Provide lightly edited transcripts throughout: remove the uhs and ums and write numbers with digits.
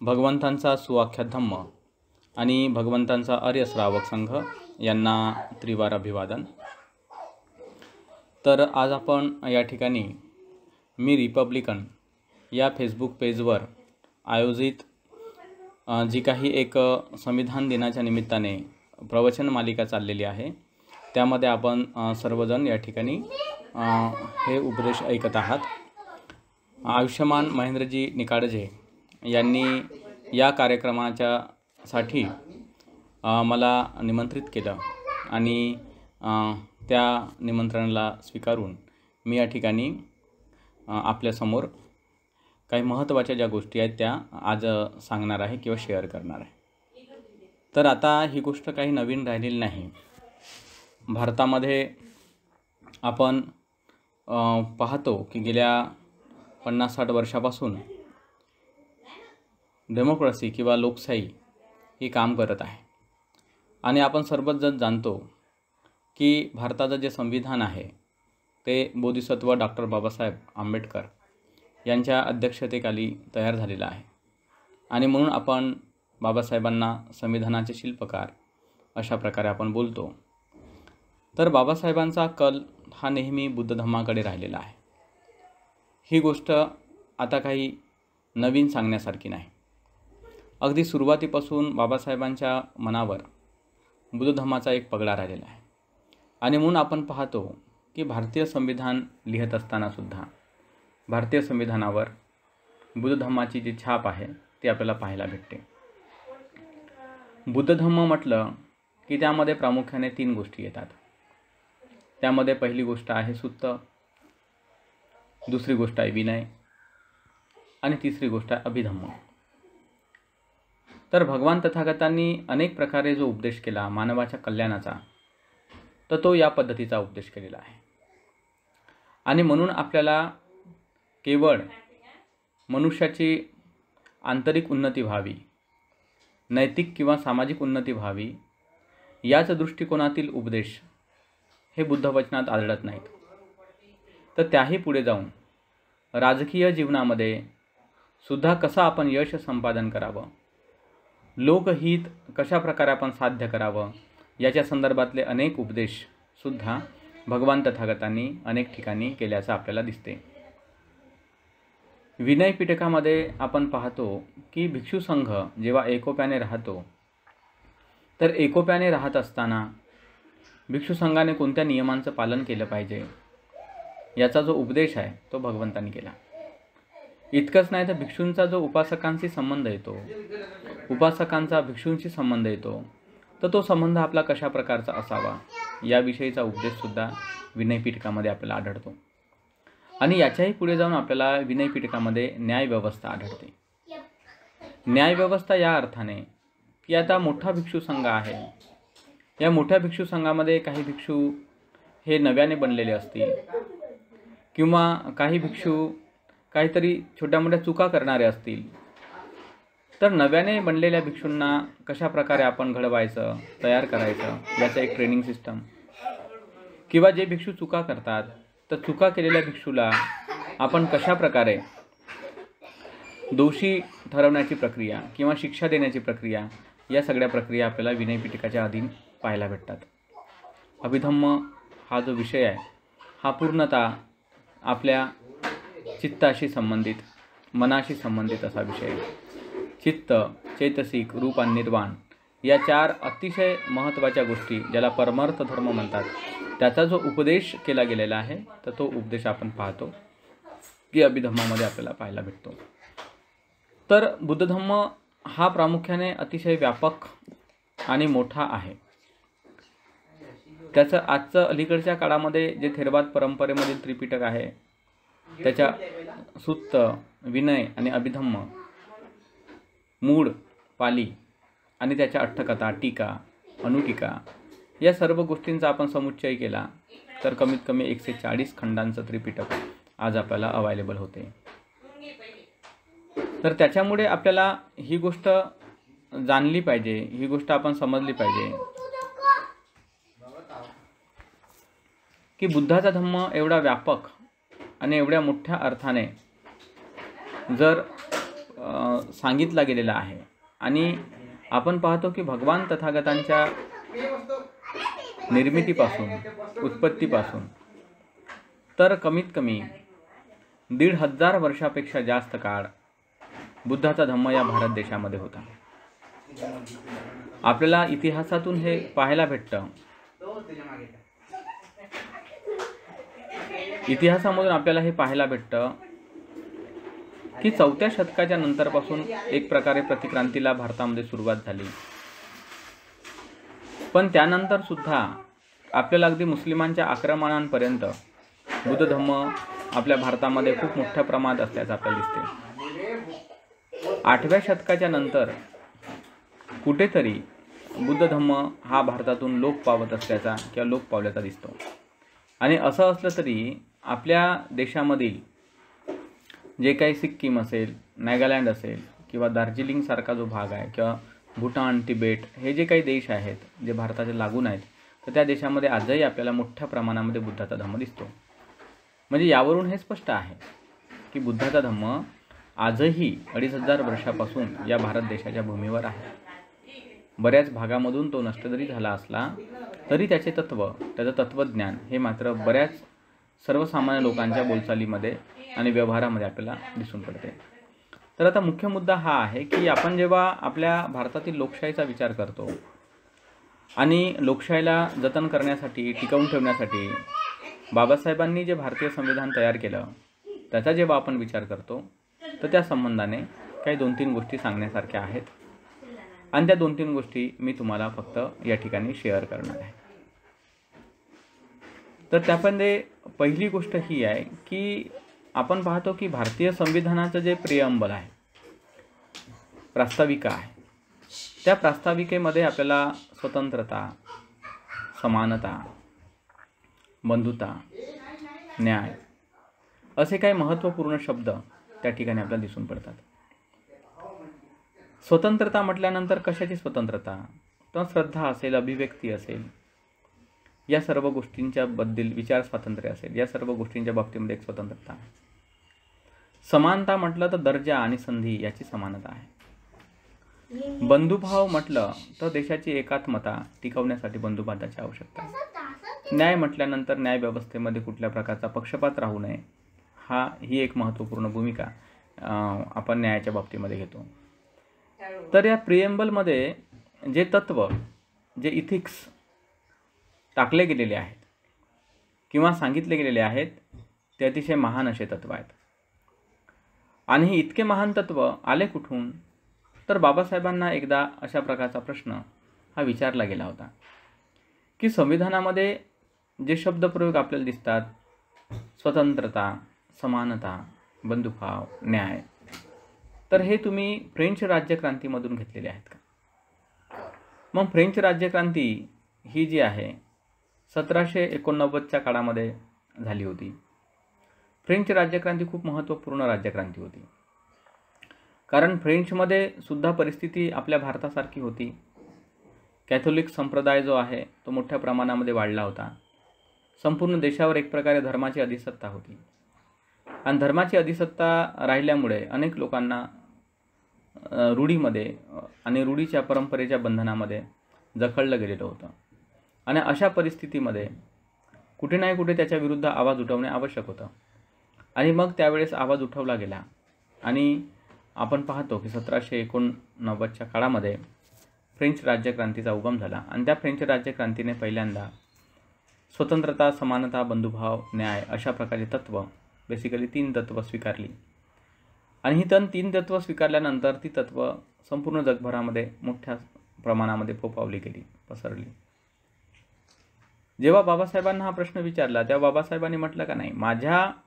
भगवंतांचा सुआख्यात धम्म आणि भगवंतांचा आर्य श्रावक संघ यांना त्रिवार अभिवादन। तर आज आपण या ठिकाणी मी रिपब्लिकन या फेसबुक पेजवर आयोजित जी काही एक संविधान दिनाच्या निमित्ताने प्रवचन मालिका चाललेली आहे, त्यामध्ये आपण सर्वजण या ठिकाणी हे उपदेश ऐकत आहात। आयुष्यमान महेंद्रजी निकाडजे यांनी या कार्यक्रमासाठी मला निमंत्रित केलं आणि त्या निमंत्रणाला स्वीकारून मी या ठिकाणी आपल्यासमोर काही महत्त्वाच्या ज्या गोष्टी आहेत त्या आज सांगणार आहे किंवा शेअर करणार आहे। तर आता ही गोष्ट काही नवीन राहिलेली नाही। भारतामध्ये आपण पाहतो की गेल्या 50-60 वर्षापासून डेमोक्रेसी किंवा लोकशाही ही काम करत आहे आणि आपण सर्वच जण जाणतो की भारताचं जे संविधान आहे ते बोधिसत्व डॉक्टर बाबासाहेब आंबेडकर यांच्या अध्यक्षतेखाली तयार झालेलं आहे आणि म्हणून आपण बाबासाहेबांना संविधानाचे शिल्पकार अशा प्रकारे आपण बोलतो। तर बाबासाहेबांचा कल हा नेहमी बुद्ध धम्माकडे राहिलेला आहे। ही गोष्ट आता काही नवीन सांगण्यासारखी नाही। अगदी सुरुवातीपासून बाबासाहेबांच्या मनावर बुद्ध धम्माचा एक पगडा राहिलेला आहे आणि म्हणून आपण पाहतो की भारतीय संविधान लिहित असताना सुद्धा भारतीय संविधानावर बुद्ध धम्माची जी छाप आहे ती आपल्याला पाहायला भेटते। बुद्ध धम्म म्हटलं की त्यामध्ये प्रामुख्याने 3 गोष्टी येतात। त्यामध्ये पहिली गोष्ट आहे सुत्त, दुसरी गोष्ट आहे विनय आणि तिसरी गोष्ट आहे अभिधम्म। तर भगवान तथागतांनी अनेक प्रकारे जो उपदेश केला मानवाच्या कल्याणाचा, तर तो या पद्धतीचा उपदेश केलेला आहे आणि म्हणून आपल्याला केवळ मनुष्याची आंतरिक उन्नती व्हावी, नैतिक किंवा सामाजिक उन्नती व्हावी याच दृष्टिकोनातील उपदेश हे बुद्ध वचनात आढळत नाहीत। तर त्याही पुढे जाऊन राजकीय जीवनामध्ये सुद्धा कसं आपण यश संपादन करावं, लोकहित कशा प्रकारे आपण साध्य करावं याच्या संदर्भातले अनेक उपदेश सुद्धा भगवान तथागतांनी अनेक ठिकाणी केल्याचं आपल्याला दिसते। विनय पिटकामध्ये आपण पाहतो की भिक्षू संघ जेव्हा एकोप्याने राहतो, तर एकोप्याने राहत असताना भिक्षू संघाने कोणत्या नियमांचं पालन केलं पाहिजे याचा जो उपदेश आहे तो भगवंतांनी केला। इतकंच नाही तर भिक्षूंचा जो उपासकांशी संबंध येतो, उपासकांचा भिक्षूंशी संबंध येतो, तर तो संबंध आपला कशा प्रकारचा असावा याविषयीचा उपदेशसुद्धा विनय पिटकामध्ये आपल्याला आढळतो आणि याच्याही पुढे जाऊन आपल्याला विनय पिटकामध्ये न्यायव्यवस्था आढळते। न्यायव्यवस्था या अर्थाने की आता मोठा भिक्षू संघ आहे, या मोठ्या भिक्षू संघामध्ये काही भिक्षू हे नव्याने बनलेले असतील किंवा काही भिक्षू काहीतरी छोट्या मोठ्या चुका करणारे असतील, तर नव्याने बनलेल्या भिक्षूंना कशा प्रकारे आपण घडवायचं, तयार करायचं याचं एक ट्रेनिंग सिस्टम, किंवा जे भिक्षू चुका करतात तर चुका केलेल्या भिक्षूला आपण कशा प्रकारे दोषी ठरवण्याची प्रक्रिया किंवा शिक्षा देण्याची प्रक्रिया, या सगळ्या प्रक्रिया आपल्याला विनय पिटकाच्या अधीन पाहायला भेटतात। अभिधम्म हा जो विषय आहे हा पूर्णतः आपल्या चित्ताशी संबंधित, मनाशी संबंधित असा विषय आहे। चित्त, चैतसिक, रूप आणि निर्वाण या 4 अतिशय महत्त्वाच्या गोष्टी ज्याला परमार्थ धर्म म्हणतात, त्याचा जो उपदेश केला गेलेला आहे तर तो उपदेश आपण पाहतो की अभिधम्मामध्ये आपल्याला पाहायला भेटतो। तर बुद्ध धम्म हा प्रामुख्याने अतिशय व्यापक आणि मोठा आहे। त्याचं आजचं अलीकडच्या काळामध्ये जे थेरवाद परंपरेमधील त्रिपिटक आहे त्याच्या सुत्त, विनय आणि अभिधम्म, मूळ पाली आणि त्याच्या अट्टकथा, टीका, अनुटीका या सर्व गोष्टींचा आपण समुच्चय केला तर कमीत कमी 140 खंडांचं त्रिपिटक आज आपल्याला अवेलेबल होते। तर त्याच्यामुळे आपल्याला ही गोष्ट जाणली पाहिजे, ही गोष्ट आपण समजली पाहिजे की बुद्धाचा धम्म एवढा व्यापक आणि एवढ्या मोठ्या अर्थाने जर सांगितला गेलेला आहे. आणि आपण पाहतो की भगवान तथागतांच्या निर्मितीपासून, उत्पत्तीपासून तर कमीत कमी 1500 वर्षापेक्षा जास्त काळ बुद्धाचा धम्म या भारत देशामध्ये होता. आपल्याला इतिहासातून हे पाहायला भेटतं. इतिहासामधून आपल्याला हे पाहायला भेटतं की 4थ्या शतकाच्या नंतरपासून एक प्रकारे प्रतिक्रांतीला भारतामध्ये सुरुवात झाली. पण त्यानंतर सुद्धा आपल्याला अगदी मुस्लिमांच्या आक्रमणांपर्यंत बुद्ध धम्म आपल्या भारतामध्ये खूप मोठ्या प्रमाणात असल्याचं आपल्याला दिसते. 8व्या शतकाच्या नंतर कुठेतरी बुद्ध धम्म हा भारतातून लोप पावत असल्याचा किंवा लोप पावल्याचा दिसतो. आणि असं असलं तरी आपल्या देशामधील जे काही सिक्कीम असेल, नागालँड असेल किंवा दार्जिलिंगसारखा जो भाग आहे किंवा भूटान, तिबेट हे जे काही देश आहेत जे भारताचे लागून आहेत, तर त्या देशामध्ये आजही आपल्याला मोठ्या प्रमाणामध्ये बुद्धाचा धम्म दिसतो. म्हणजे यावरून हे स्पष्ट आहे की बुद्धाचा धम्म आजही 2500 वर्षापासून या भारत देशाच्या भूमीवर आहे. बऱ्याच भागामधून तो नष्ट जरी झाला असला तरी त्याचे तत्त्व, त्याचं तत्त्वज्ञान हे मात्र बऱ्याच सर्वसामान्य लोकांच्या बोलचालीमध्ये आणि व्यवहारामध्ये आपल्याला दिसून पडते. तर आता मुख्य मुद्दा हा आहे की आपण जेव्हा आपल्या भारतातील लोकशाहीचा विचार करतो आणि लोकशाहीला जतन करण्यासाठी, टिकवून ठेवण्यासाठी बाबासाहेबांनी जे भारतीय संविधान तयार केलं त्याचा जेव्हा आपण विचार करतो तर त्या संबंधाने काही 2-3 गोष्टी सांगण्यासारख्या आहेत. आणि त्या 2-3 गोष्टी मी तुम्हाला फक्त या ठिकाणी शेअर करणार आहे. तर त्यामध्ये पहिली गोष्ट ही आहे की आपण पाहतो की भारतीय संविधानाचं जे प्रिअम्बल आहे, प्रास्ताविका आहे, त्या प्रास्ताविकेमध्ये आपल्याला स्वतंत्रता, समानता, बंधुता, न्याय असे काही महत्त्वपूर्ण शब्द त्या ठिकाणी आपल्याला दिसून पडतात. स्वतंत्रता म्हटल्यानंतर कशाची स्वतंत्रता? तर श्रद्धा असेल, अभिव्यक्ती असेल, या सर्व गोष्टींच्या बद्दल विचार स्वातंत्र्य असेल, या सर्व गोष्टींच्या बाबतीमध्ये एक स्वतंत्रता आहे. समानता म्हटलं तर दर्जा आणि संधी याची समानता आहे. बंधुभाव म्हटलं तर देशाची एकात्मता टिकवण्यासाठी बंधुभावाची आवश्यकता आहे. न्याय म्हटल्यानंतर न्याय व्यवस्थेमध्ये कुठल्या प्रकारचा पक्षपात राहू नये, ही एक महत्त्वपूर्ण भूमिका आपण न्यायाच्या बाबतीमध्ये घेतो. तर या प्रिएम्बलमध्ये जे तत्त्व, जे इथिक्स टाकले गेलेले आहेत किंवा सांगितले गेलेले आहेत ते अतिशय महान असे तत्त्व आहेत. आणि हे इतके महान तत्त्व आले कुठून? तर बाबासाहेबांना एकदा अशा प्रकारचा प्रश्न हा विचारला गेला होता की संविधानामध्ये जे शब्दप्रयोग आपल्याला दिसतात, स्वतंत्रता, समानता, बंधुभाव, न्याय, तर हे तुम्ही फ्रेंच राज्यक्रांतीमधून घेतलेले आहेत का? मग फ्रेंच राज्यक्रांती ही जी आहे 1789च्या काळामध्ये झाली होती. फ्रेंच राज्यक्रांती खूप महत्त्वपूर्ण राज्यक्रांती होती. कारण फ्रेंचमध्ये सुद्धा परिस्थिती आपल्या भारतासारखी होती. कॅथोलिक संप्रदाय जो आहे तो मोठ्या प्रमाणामध्ये वाढला होता. संपूर्ण देशावर एक प्रकारे धर्माची अधिसत्ता होती. आणि धर्माची अधिसत्ता राहिल्यामुळे अनेक लोकांना रूढीमध्ये आणि रूढीच्या परंपरेच्या बंधनामध्ये जखडलं गेलेलं होतं. आणि अशा परिस्थितीमध्ये कुठे ना कुठे त्याच्या विरुद्ध आवाज उठवणे आवश्यक होतं. आणि मग त्यावेळेस आवाज उठवला गेला आणि आपण पाहतो की 1789च्या काळामध्ये फ्रेंच राज्यक्रांतीचा उगम झाला. आणि त्या फ्रेंच राज्यक्रांतीने पहिल्यांदा स्वतंत्रता, समानता, बंधुभाव, न्याय अशा प्रकारचे तत्त्व, बेसिकली 3 तत्त्व स्वीकारली. आणि ही 3 तत्त्व स्वीकारल्यानंतर ती तत्त्व संपूर्ण जगभरामध्ये मोठ्या प्रमाणामध्ये फोफावली गेली, पसरली. जेव्हा बाबासाहेबांना हा प्रश्न विचारला तेव्हा बाबासाहेबांनी म्हटलं का नाही, माझ्यामध्ये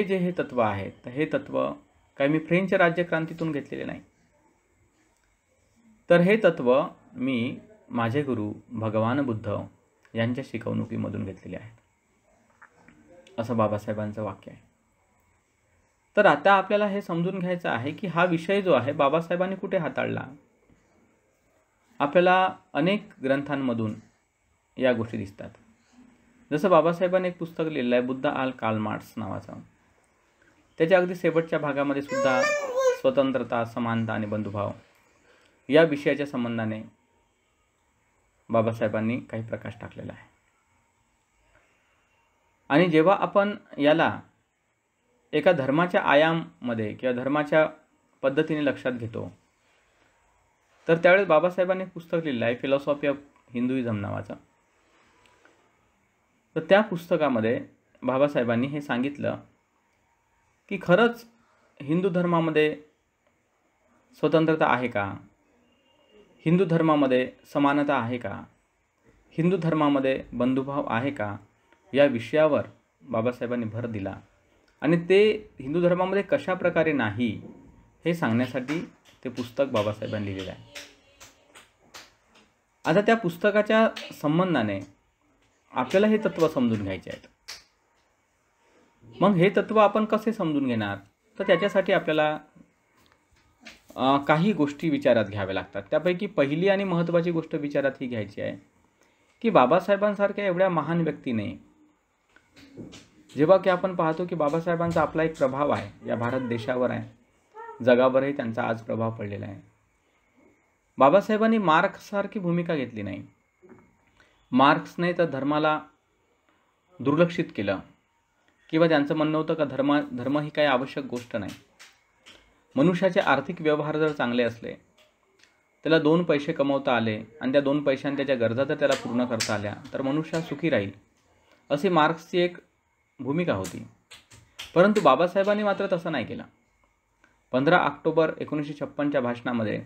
जे हे तत्त्व आहेत तर हे तत्त्व काही मी फ्रेंच राज्यक्रांतीतून घेतलेले नाही, तर हे तत्त्व मी माझे गुरु भगवान बुद्ध यांच्या शिकवणुकीमधून घेतलेले आहेत, असं बाबासाहेबांचं वाक्य आहे. तर आता आपल्याला हे समजून घ्यायचं आहे की हा विषय जो आहे बाबासाहेबांनी कुठे हाताळला. आपल्याला अनेक ग्रंथांमधून या गोष्टी दिसतात. जसं बाबासाहेबांनी एक पुस्तक लिहिलं आहे, बुद्ध आल कार्ल मार्क्स नावाचं. त्याच्या अगदी शेवटच्या भागामध्ये सुद्धा स्वतंत्रता, समानता आणि बंधुभाव या विषयाच्या संबंधाने बाबासाहेबांनी काही प्रकाश टाकलेला आहे. आणि जेव्हा आपण याला एका धर्माच्या आयाममध्ये किंवा धर्माच्या पद्धतीने लक्षात घेतो, तर त्यावेळेस बाबासाहेबांनी पुस्तक लिहिलं आहे फिलॉसॉफी ऑफ हिंदुइझम नावाचं. तर त्या पुस्तकामध्ये बाबासाहेबांनी हे सांगितलं की खरंच हिंदू धर्मामध्ये स्वतंत्रता आहे का, हिंदू धर्मामध्ये समानता आहे का, हिंदू धर्मामध्ये बंधुभाव आहे का, या विषयावर बाबासाहेबांनी भर दिला. आणि ते हिंदू धर्मामध्ये कशा प्रकारे नाही हे सांगण्यासाठी ते पुस्तक बाबासाहेबांनी लिहिलेलं आहे. आता त्या पुस्तकाच्या संबंधाने आपल्याला हे तत्त्व समजून घ्यायचे आहेत. मग हे तत्त्व आपण कसे समजून घेणार, तर त्याच्यासाठी आपल्याला काही गोष्टी विचारात घ्याव्या लागतात. त्यापैकी पहिली आणि महत्त्वाची गोष्ट विचारात ही घ्यायची आहे की बाबासाहेबांसारख्या एवढ्या महान व्यक्तीने, जेव्हा की आपण पाहतो की बाबासाहेबांचा आपला एक प्रभाव आहे या भारत देशावर आहे, जगावरही त्यांचा आज प्रभाव पडलेला आहे. बाबासाहेबांनी मार्क्ससारखी भूमिका घेतली नाही. मार्क्सने तर धर्माला दुर्लक्षित केलं किंवा त्यांचं म्हणणं होतं का धर्म ही काही आवश्यक गोष्ट नाही. मनुष्याचे आर्थिक व्यवहार जर चांगले असले, त्याला 2 पैसे कमवता आले आणि त्या 2 पैशांनी त्याच्या गरजा जर त्याला पूर्ण करता आल्या, तर मनुष्य सुखी राहील, अशी मार्क्सची एक भूमिका होती. परंतु बाबासाहेबांनी मात्र तसं नाही केलं. 15 ऑक्टोबर 1956च्या भाषणामध्ये,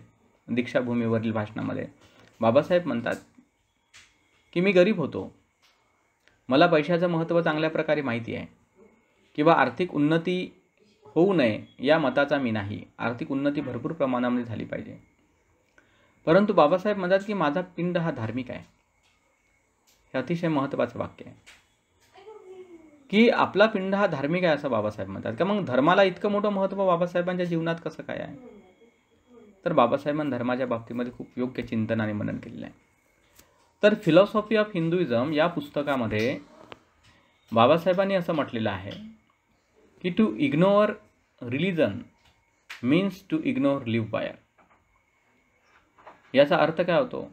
दीक्षाभूमीवरील भाषणामध्ये बाबासाहेब म्हणतात की मी गरीब होतो, मला पैशाचं महत्त्व चांगल्या प्रकारे माहिती आहे, किंवा आर्थिक उन्नती होऊ नये या मताचा मी नाही. आर्थिक उन्नती भरपूर प्रमाणामध्ये झाली पाहिजे. परंतु बाबासाहेब म्हणतात की माझा पिंड हा धार्मिक आहे. हे अतिशय महत्त्वाचं वाक्य आहे की आपला पिंड हा धार्मिक आहे असं बाबासाहेब म्हणतात. का मग धर्माला इतकं मोठं महत्त्व बाबासाहेबांच्या जीवनात कसं काय आहे? तर बाबासाहेबांनी धर्माच्या बाबतीमध्ये खूप योग्य चिंतन आणि मनन केलेलं आहे. तर फिलॉसॉफी ऑफ हिंदुइझम या पुस्तकामध्ये बाबासाहेबांनी असं म्हटलेलं आहे की to ignore religion means to ignore live fire. याचा अर्थ काय होतो?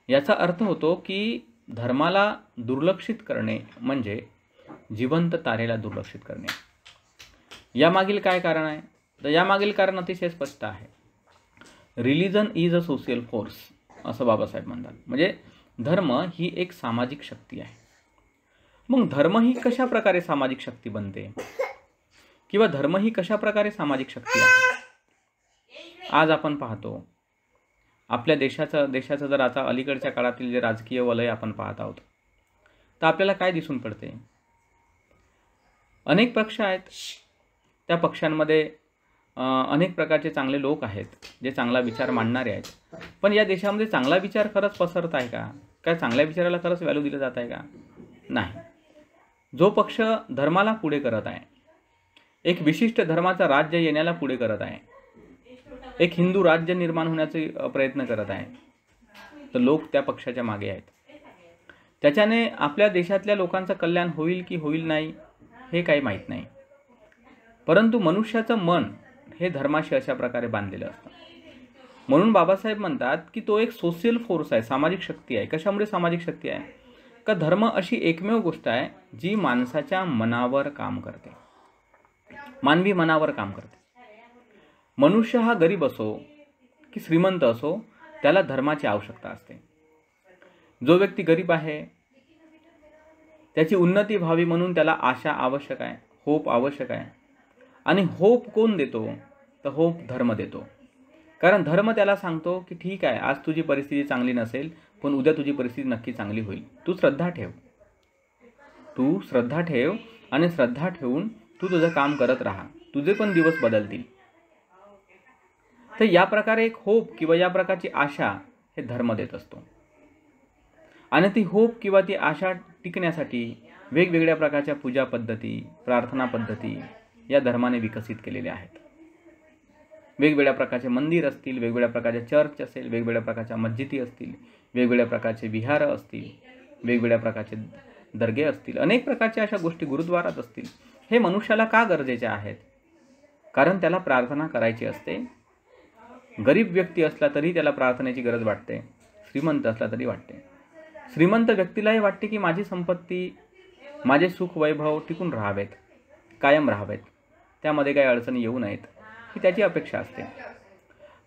याचा अर्थ होतो की धर्माला दुर्लक्षित करणे म्हणजे जिवंत तारेला दुर्लक्षित करणे. यामागील काय कारण आहे? तर यामागील कारण अतिशय स्पष्ट आहे. Religion is a social force असं बाबासाहेब म्हणतात. म्हणजे धर्म ही एक सामाजिक शक्ती आहे. मग धर्म ही कशा प्रकारे सामाजिक शक्ती बनते, किंवा धर्म ही कशा प्रकारे सामाजिक शक्ती आहे? आज आपण पाहतो आपल्या देशाचं जर आता अलीकडच्या काळातील जे राजकीय वलय आपण पाहत आहोत, तर आपल्याला काय दिसून पडते? अनेक पक्ष आहेत, त्या पक्षांमध्ये अनेक प्रकारचे चांगले लोक आहेत जे चांगला विचार मांडणारे आहेत. पण या देशामध्ये चांगला विचार खरंच पसरत आहे का? काय चांगल्या विचाराला खरंच व्हॅल्यू दिलं जात आहे का? नाही. जो पक्ष धर्माला पुढे करत आहे, एक विशिष्ट धर्माचा राज्य येण्याला पुढे करत आहे, एक हिंदू राज्य निर्माण होण्याचे प्रयत्न करत आहे, तर लोक त्या पक्षाच्या मागे आहेत. त्याच्याने आपल्या देशातल्या लोकांचं कल्याण होईल की होईल नाही हे काही माहीत नाही. परंतु मनुष्याचं मन हे धर्माशी अशा प्रकारे बांधलेलं असतं. म्हणून बाबासाहेब म्हणतात की तो एक सोशियल फोर्स आहे, सामाजिक शक्ती आहे. कशामुळे सामाजिक शक्ती आहे? का धर्म अशी एकमेव गोष्ट आहे जी माणसाच्या मनावर काम करते, मानवी मनावर काम करते. मनुष्य हा गरीब असो की श्रीमंत असो, त्याला धर्माची आवश्यकता असते. जो व्यक्ती गरीब आहे त्याची उन्नती व्हावी म्हणून त्याला आशा आवश्यक आहे, होप आवश्यक आहे. आणि होप कोण देतो? तर होप धर्म देतो. कारण धर्म त्याला सांगतो की ठीक आहे, आज तुझी परिस्थिती चांगली नसेल, पण उद्या तुझी परिस्थिती नक्की चांगली होईल. तू श्रद्धा ठेव, आणि श्रद्धा ठेवून तू तुझं काम करत राहा, तुझे पण दिवस बदलतील. तर या प्रकारे एक होप किंवा या प्रकारची आशा हे धर्म देत असतो. आणि ती होप किंवा ती आशा टिकण्यासाठी वेगवेगळ्या प्रकारच्या पूजा पद्धती, प्रार्थना पद्धती या धर्माने विकसित केलेल्या आहेत. वेगवेगळ्या प्रकारचे मंदिर असतील, वेगवेगळ्या प्रकारचे चर्च असेल, वेगवेगळ्या प्रकारच्या मस्जिदी असतील, वेगवेगळ्या प्रकारचे विहार असतील, वेगवेगळ्या प्रकारचे दर्गे असतील, अनेक प्रकारच्या अशा गोष्टी, गुरुद्वारात असतील, हे मनुष्याला का गरजेचे आहेत? कारण त्याला प्रार्थना करायची असते. गरीब व्यक्ती असला तरी त्याला प्रार्थनेची गरज वाटते, श्रीमंत असला तरी वाटते. श्रीमंत व्यक्तीलाही वाटते की माझी संपत्ती, माझे सुख वैभव टिकून राहावेत, कायम राहावेत, त्यामध्ये काही अडचणी येऊ नयेत, ही त्याची अपेक्षा असते.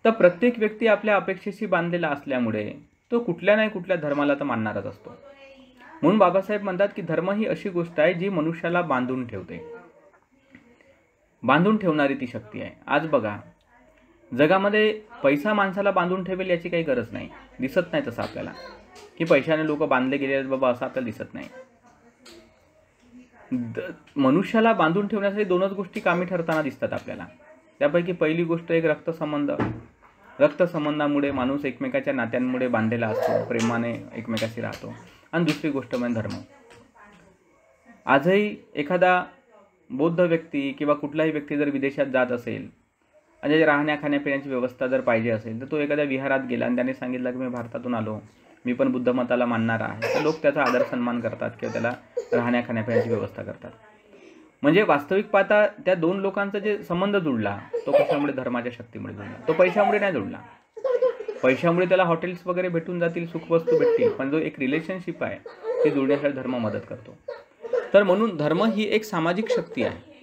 तर प्रत्येक व्यक्ती आपल्या अपेक्षेशी बांधलेला असल्यामुळे तो कुठल्या नाही कुठल्या धर्माला तर मानणारच असतो. म्हणून बाबासाहेब म्हणतात की धर्म ही अशी गोष्ट आहे जी मनुष्याला बांधून ठेवते. बांधून ठेवणारी ती शक्ती आहे. आज बघा, जगामध्ये पैसा माणसाला बांधून ठेवेल याची काही गरज नाही, दिसत नाही तसं आपल्याला की पैशाने लोक बांधले गेले आहेत बाबा, असं आपल्याला दिसत नाही. मनुष्याला बांधून ठेवण्यासाठी दोनच गोष्टी कामी ठरताना दिसतात आपल्याला. त्यापैकी पहिली गोष्ट एक रक्तसंबंध. रक्तसंबंधामुळे माणूस एकमेकाच्या नात्यांमुळे बांधलेला असतो, प्रेमाने एकमेकाशी राहतो. आणि दुसरी गोष्ट म्हणजे धर्म. आजही एखादा बौद्ध व्यक्ती किंवा कुठलाही व्यक्ती जर विदेशात जात असेल आणि राहण्या खाण्यापिण्याची व्यवस्था जर पाहिजे असेल, तर तो एखाद्या विहारात गेला आणि त्याने सांगितलं की मी भारतातून आलो, मी पण बुद्ध मताला मानणारा आहे, तर लोक त्याचा आदर सन्मान करतात किंवा त्याला राहण्या खाण्यापिण्याची व्यवस्था करतात. म्हणजे वास्तविक पाहता त्या दोन लोकांचा जे संबंध जुळला तो कशामुळे? धर्माच्या शक्तीमुळे जुळला. तो पैशामुळे नाही जुळला. पैशामुळे त्याला हॉटेल्स वगैरे भेटून जातील, सुखवस्तू भेटतील, पण जो एक रिलेशनशिप आहे ती जुळण्यासाठी धर्म मदत करतो. तर म्हणून धर्म ही एक सामाजिक शक्ती आहे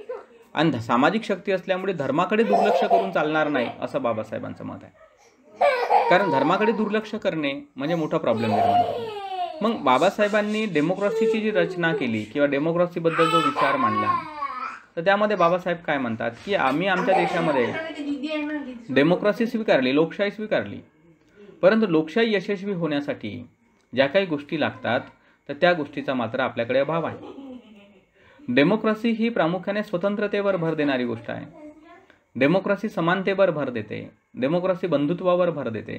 आणि सामाजिक शक्ती असल्यामुळे धर्माकडे दुर्लक्ष करून चालणार नाही, असं बाबासाहेबांचं मत आहे. कारण धर्माकडे दुर्लक्ष करणे म्हणजे मोठा प्रॉब्लेम निर्माण करणे. मग बाबासाहेबांनी डेमोक्रसीची जी रचना केली किंवा डेमोक्रसीबद्दल जो विचार मांडला, तर त्यामध्ये बाबासाहेब काय म्हणतात की आम्ही आमच्या देशामध्ये डेमोक्रसी स्वीकारली, लोकशाही स्वीकारली, परंतु लोकशाही यशस्वी होण्यासाठी ज्या काही गोष्टी लागतात तर त्या गोष्टीचा मात्र आपल्याकडे अभाव आहे. डेमोक्रसी ही प्रामुख्याने स्वतंत्रतेवर भर देणारी गोष्ट आहे. डेमोक्रसी समानतेवर भर देते, डेमोक्रसी बंधुत्वावर भर देते,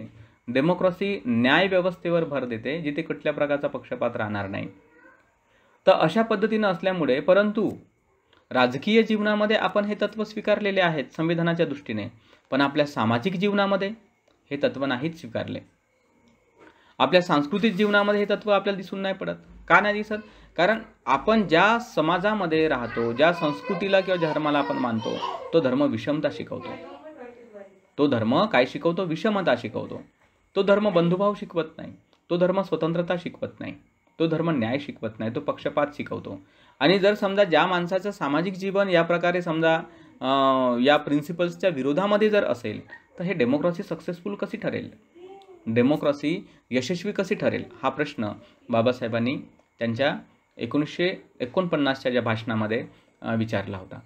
डेमोक्रसी न्याय व्यवस्थेवर भर देते, जिथे कुठल्या प्रकारचा पक्षपात राहणार नाही. तर अशा पद्धतीनं असल्यामुळे, परंतु राजकीय जीवनामध्ये आपण हे तत्त्व स्वीकारलेले आहेत संविधानाच्या दृष्टीने, पण आपल्या सामाजिक जीवनामध्ये हे तत्त्व नाहीच स्वीकारले. आपल्या सांस्कृतिक जीवनामध्ये हे तत्त्व आपल्याला दिसून नाही पडत. का नाही दिसत? कारण आपण ज्या समाजामध्ये राहतो, ज्या संस्कृतीला किंवा धर्माला आपण मानतो, तो धर्म विषमता शिकवतो. तो धर्म काय शिकवतो? विषमता शिकवतो. तो धर्म बंधुभाव शिकवत नाही, तो धर्म स्वतंत्रता शिकवत नाही, तो धर्म न्याय शिकवत नाही, तो पक्षपात शिकवतो. आणि जर समजा ज्या माणसाचं सामाजिक जीवन या प्रकारे समजा या प्रिन्सिपल्सच्या विरोधामध्ये जर असेल, तर हे डेमोक्रसी सक्सेसफुल कशी ठरेल, डेमोक्रसी यशस्वी कशी ठरेल, हा प्रश्न बाबासाहेबांनी त्यांच्या 1949च्या ज्या भाषणामध्ये विचारला होता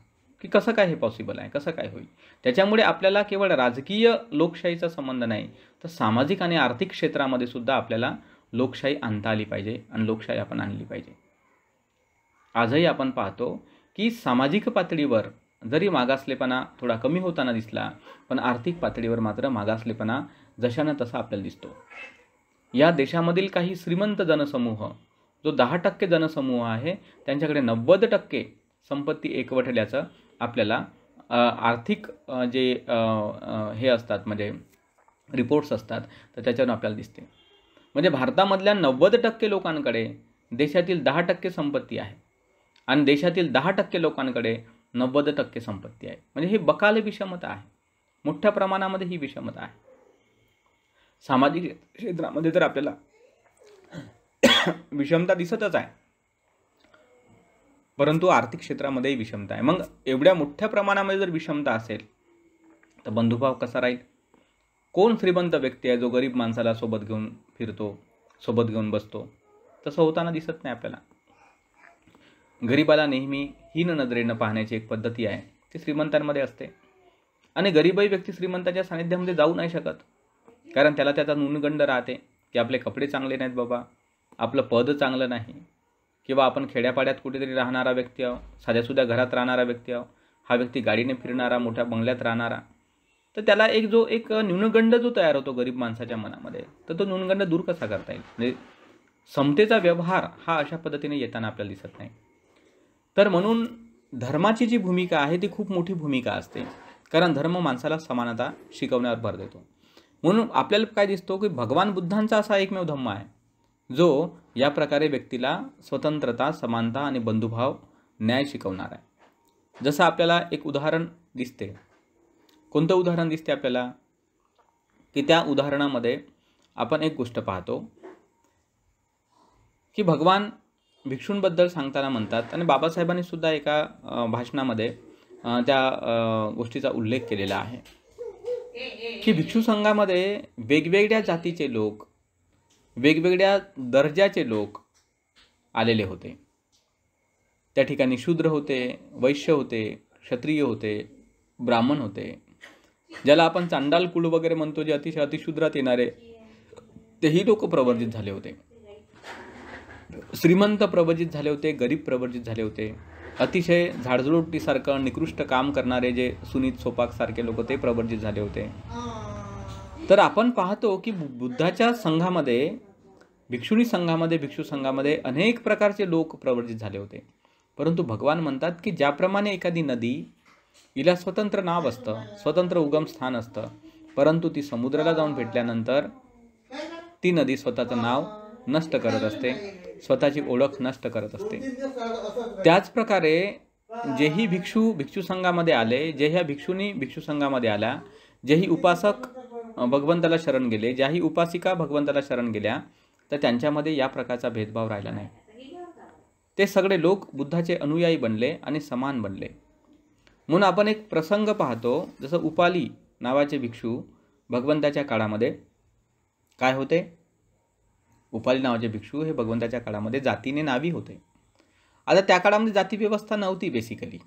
की कसं काय हे पॉसिबल आहे, कसं काय होईल. त्याच्यामुळे आपल्याला केवळ राजकीय लोकशाहीचा संबंध नाही, तर सामाजिक आणि आर्थिक क्षेत्रामध्ये सुद्धा आपल्याला लोकशाही आणता आली पाहिजे आणि लोकशाही आपण आणली पाहिजे. आजही आपण पाहतो की सामाजिक पातळीवर जरी मागासलेपणा थोडा कमी होताना दिसला, पण आर्थिक पातळीवर मात्र मागासलेपणा जशानं तसा आपल्याला दिसतो. या देशामधील काही श्रीमंत जनसमूह, जो 10% जनसमूह आहे, त्यांच्याकडे 90% संपत्ती एकवटल्याचं आपल्याला आर्थिक जे हे असतात म्हणजे रिपोर्ट्स असतात, तर त्याच्यावरून आपल्याला दिसते. म्हणजे भारतामधल्या 90% लोकांकडे देशातील 10% संपत्ती आहे आणि देशातील 10% लोकांकडे 90% संपत्ती आहे. म्हणजे ही बकाल विषमता आहे, मोठ्या प्रमाणामध्ये ही विषमता आहे. सामाजिक क्षेत्रामध्ये तर आपल्याला विषमता दिसतच आहे, परंतु आर्थिक क्षेत्रामध्येही विषमता आहे. मग एवढ्या मोठ्या प्रमाणामध्ये जर विषमता असेल तर बंधुभाव कसा राहील? कोण श्रीमंत व्यक्ती आहे जो गरीब माणसाला सोबत घेऊन फिरतो, सोबत घेऊन बसतो? तसं होताना दिसत नाही आपल्याला. गरीबाला नेहमी हीन नजरेनं पाहण्याची एक पद्धती आहे, ती श्रीमंतांमध्ये असते. आणि गरीबही व्यक्ती श्रीमंताच्या सानिध्यामध्ये जाऊ नाही शकत, कारण त्याला त्याचा न्यूनगंड राहते की आपले कपडे चांगले नाहीत बाबा, आपलं पद चांगलं नाही, किंवा आपण खेड्यापाड्यात कुठेतरी राहणारा व्यक्ती आहो, साध्यासुद्या घरात राहणारा व्यक्ती आहो, हा व्यक्ती गाडीने फिरणारा, मोठ्या बंगल्यात राहणारा, तर त्याला एक न्यूनगंड जो तयार होतो गरीब माणसाच्या मनामध्ये, तर तो न्यूनगंड दूर कसा करता येईल? म्हणजे समतेचा व्यवहार हा अशा पद्धतीने येताना आपल्याला दिसत नाही. तर म्हणून धर्माची जी भूमिका आहे ती खूप मोठी भूमिका असते, कारण धर्म माणसाला समानता शिकवण्यावर भर देतो. म्हणून आपल्याला काय दिसतो की भगवान बुद्धांचा असा एकमेव धम्म आहे जो या प्रकारे व्यक्तीला स्वतंत्रता, समानता आणि बंधुभाव, न्याय शिकवणार आहे. जसं आपल्याला एक उदाहरण दिसते. कोणतं उदाहरण दिसते आपल्याला? की त्या उदाहरणामध्ये आपण एक गोष्ट पाहतो की भगवान भिक्षूंबद्दल सांगताना म्हणतात, आणि बाबासाहेबांनी सुद्धा एका भाषणामध्ये त्या गोष्टीचा उल्लेख केलेला आहे की भिक्षू संघामध्ये वेगवेगळ्या जातीचे लोक, वेगवेगळ्या दर्जाचे लोक आलेले होते. त्या ठिकाणी शूद्र होते, वैश्य होते, क्षत्रिय होते, ब्राह्मण होते, ज्याला आपण चांडाल कुळ वगैरे म्हणतो, जे अतिशय अतिशूद्रात येणारे, तेही लोक प्रवर्जित झाले होते. श्रीमंत प्रवर्जित झाले होते, गरीब प्रवर्जित झाले होते. अतिशय झाडझुडपीसारखं निकृष्ट काम करणारे जे सुनीत सोपाक सारखे लोक, ते प्रवर्जित झाले होते. तर आपण पाहतो की बुद्धाच्या संघामध्ये, भिक्षुणी संघामध्ये, भिक्षू संघामध्ये अनेक प्रकारचे लोक प्रवर्जित झाले होते. परंतु भगवान म्हणतात की ज्याप्रमाणे एखादी नदी, हिला स्वतंत्र नाव असतं, स्वतंत्र उगम स्थान असतं, परंतु ती समुद्राला जाऊन भेटल्यानंतर ती नदी स्वतःचं नाव नष्ट करत असते, स्वतःची ओळख नष्ट करत असते. त्याच प्रकारे जेही भिक्षू संघामध्ये आले, जे ह्या भिक्षुनी भिक्षू संघामध्ये आल्या, जेही उपासक भगवंताला शरण गेले, ज्याही उपासिका भगवंताला शरण गेल्या, तर त्यांच्यामध्ये या प्रकारचा भेदभाव राहिला नाही. ते सगळे लोक बुद्धाचे अनुयायी बनले आणि समान बनले. म्हणून आपण एक प्रसंग पाहतो, जसं उपाली नावाचे भिक्षू भगवंताच्या काळामध्ये काय होते? उपाली नावाचे भिक्षू हे भगवंताच्या काळामध्ये जातीने नावी होते. आता त्या काळामध्ये जाती व्यवस्था नव्हती. बेसिकली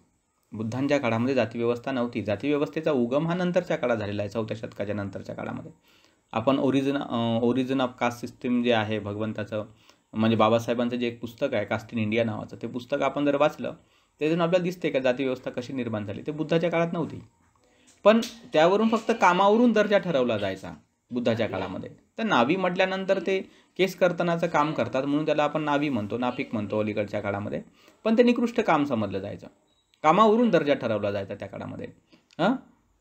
बुद्धांच्या काळामध्ये जाती व्यवस्था नव्हती. जाती व्यवस्थेचा उगम हा नंतरच्या काळात झालेला आहे, 4थ्या शतकाच्या नंतरच्या काळामध्ये. आपण ओरिजिन ऑफ कास्ट सिस्टीम जे आहे भगवंताचं, म्हणजे बाबासाहेबांचं जे एक पुस्तक आहे कास्ट इन इंडिया नावाचं, ते पुस्तक आपण जर वाचलं त्यातून आपल्याला दिसते का जाती व्यवस्था कशी निर्माण झाली. ते बुद्धाच्या काळात नव्हती, पण त्यावरून फक्त कामावरून दर्जा ठरवला जायचा बुद्धाच्या काळामध्ये. तर नावी म्हटल्यानंतर ते केस कर्तनाचं काम करतात म्हणून त्याला आपण नावी म्हणतो, नापिक म्हणतो अलीकडच्या काळामध्ये. पण ते निकृष्ट काम समजलं जायचं, कामावरून दर्जा ठरवला जायचा त्या काळामध्ये.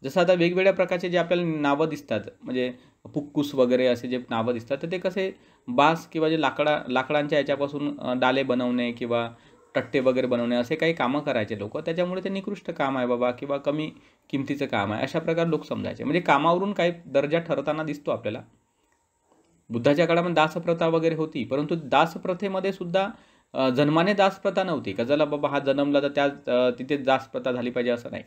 जसं आता वेगवेगळ्या प्रकारचे जे आपल्याला नावं दिसतात, म्हणजे पुक्कुस वगैरे असे जे नावं दिसतात, तर ते कसे बास किंवा जे लाकडांच्या याच्यापासून डाले बनवणे किंवा टट्टे वगैरे बनवणे असे काही कामं करायचे लोक. त्याच्यामुळे ते निकृष्ट काम आहे बाबा किंवा कमी किमतीचं काम आहे, अशा प्रकारे लोक समजायचे. म्हणजे कामावरून काही दर्जा ठरताना दिसतो आपल्याला. बुद्धाच्या काळामध्ये दासप्रथा वगैरे होती, परंतु दासप्रथेमध्ये सुद्धा जन्माने दासप्रथा नव्हती का ज्याला बाबा हा जन्मला तर त्या तिथे दासप्रथा झाली पाहिजे असं नाही.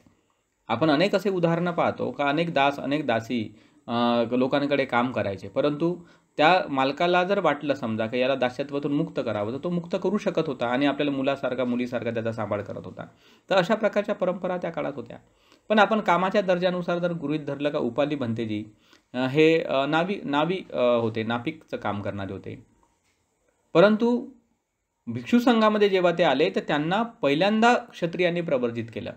आपण अनेक असे उदाहरणं पाहतो का अनेक दास, अनेक दासी लोकांकडे काम करायचे, परंतु त्या मालकाला जर वाटलं समजा की याला दास्यत्वातून मुक्त करावं, तर तो मुक्त करू शकत होता आणि आपल्याला मुलासारखा मुलीसारखा त्याचा सांभाळ करत होता. तर अशा प्रकारच्या परंपरा त्या काळात होत्या. पण आपण कामाच्या दर्जानुसार जर गृहीत धरलं का उपाली भंतेजी हे नावी होते, नापिकचं काम करणारे होते. परंतु भिक्षू संघामध्ये जेव्हा ते आले तर त्यांना पहिल्यांदा क्षत्रियांनी प्रवर्जित केलं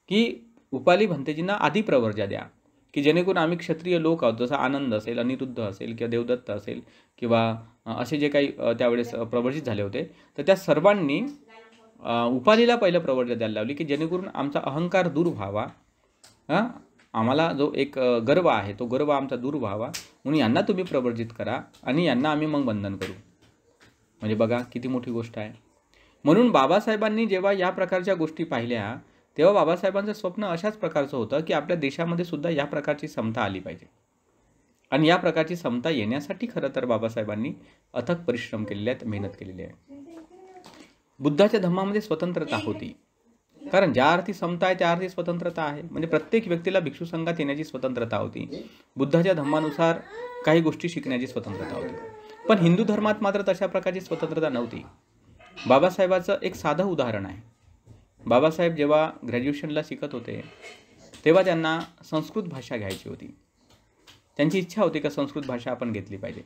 की उपाली भंतेजींना आधी प्रवर्जा द्या, की जेणेकरून आम्ही क्षत्रिय लोक आहोत, जसं आनंद असेल, अनिरुद्ध असेल किंवा देवदत्त असेल किंवा असे जे काही त्यावेळेस प्रवर्जित झाले होते, तर त्या सर्वांनी उपालीला पहिलं प्रवर्जा द्यायला लावली की जेणेकरून आमचा अहंकार दूर व्हावा, आम्हाला जो एक गर्व आहे तो गर्व आमचा दूर व्हावा, म्हणून यांना तुम्ही प्रवर्जित करा आणि यांना आम्ही मग बंधन करू. म्हणजे बघा किती मोठी गोष्ट आहे. म्हणून बाबासाहेबांनी जेव्हा या प्रकारच्या गोष्टी पाहिल्या तेव्हा बाबासाहेबांचं स्वप्न अशाच प्रकारचं होतं की आपल्या देशामध्ये सुद्धा या प्रकारची समता आली पाहिजे. आणि या प्रकारची समता येण्यासाठी खरं तर बाबासाहेबांनी अथक परिश्रम केलेले आहेत, मेहनत केलेली आहे. बुद्धाच्या धम्मामध्ये स्वतंत्रता होती, कारण ज्या अर्थी समता आहे त्या अर्थी स्वतंत्रता आहे. म्हणजे प्रत्येक व्यक्तीला भिक्षू संघात येण्याची स्वतंत्रता होती. बुद्धाच्या धम्मानुसार काही गोष्टी शिकण्याची स्वतंत्रता होती. पण हिंदू धर्मात मात्र तशा प्रकारची स्वतंत्रता नव्हती. बाबासाहेबाचं एक साधं उदाहरण आहे. बाबासाहेब जेव्हा ग्रॅज्युएशनला शिकत होते तेव्हा त्यांना संस्कृत भाषा घ्यायची होती. त्यांची इच्छा होती का संस्कृत भाषा आपण घेतली पाहिजे.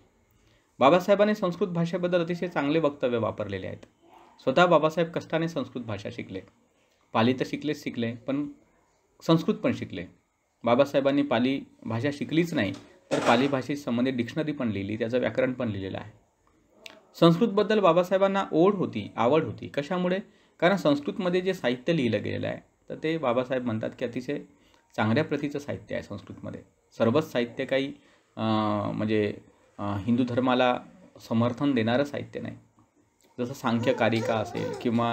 बाबासाहेबांनी संस्कृत भाषेबद्दल अतिशय चांगले वक्तव्य वापरलेले आहेत. स्वतः बाबासाहेब कष्टाने संस्कृत भाषा शिकले. पाली तर शिकले, पण संस्कृत पण शिकले. बाबासाहेबांनी पाली भाषा शिकलीच नाही तर पाली भाषेशी संबंधित डिक्शनरी पण लिहिली, त्याचं व्याकरण पण लिहिलेलं आहे. संस्कृतबद्दल बाबासाहेबांना आवड होती. कशामुळे? कारण संस्कृतमध्ये जे साहित्य लिहिलं गेलेलं आहे तर ते बाबासाहेब म्हणतात की अतिशय चांगल्या प्रतीचं साहित्य आहे संस्कृतमध्ये. सर्वच साहित्य काही म्हणजे हिंदू धर्माला समर्थन देणारं साहित्य नाही. जसं सांख्यकारिका असेल किंवा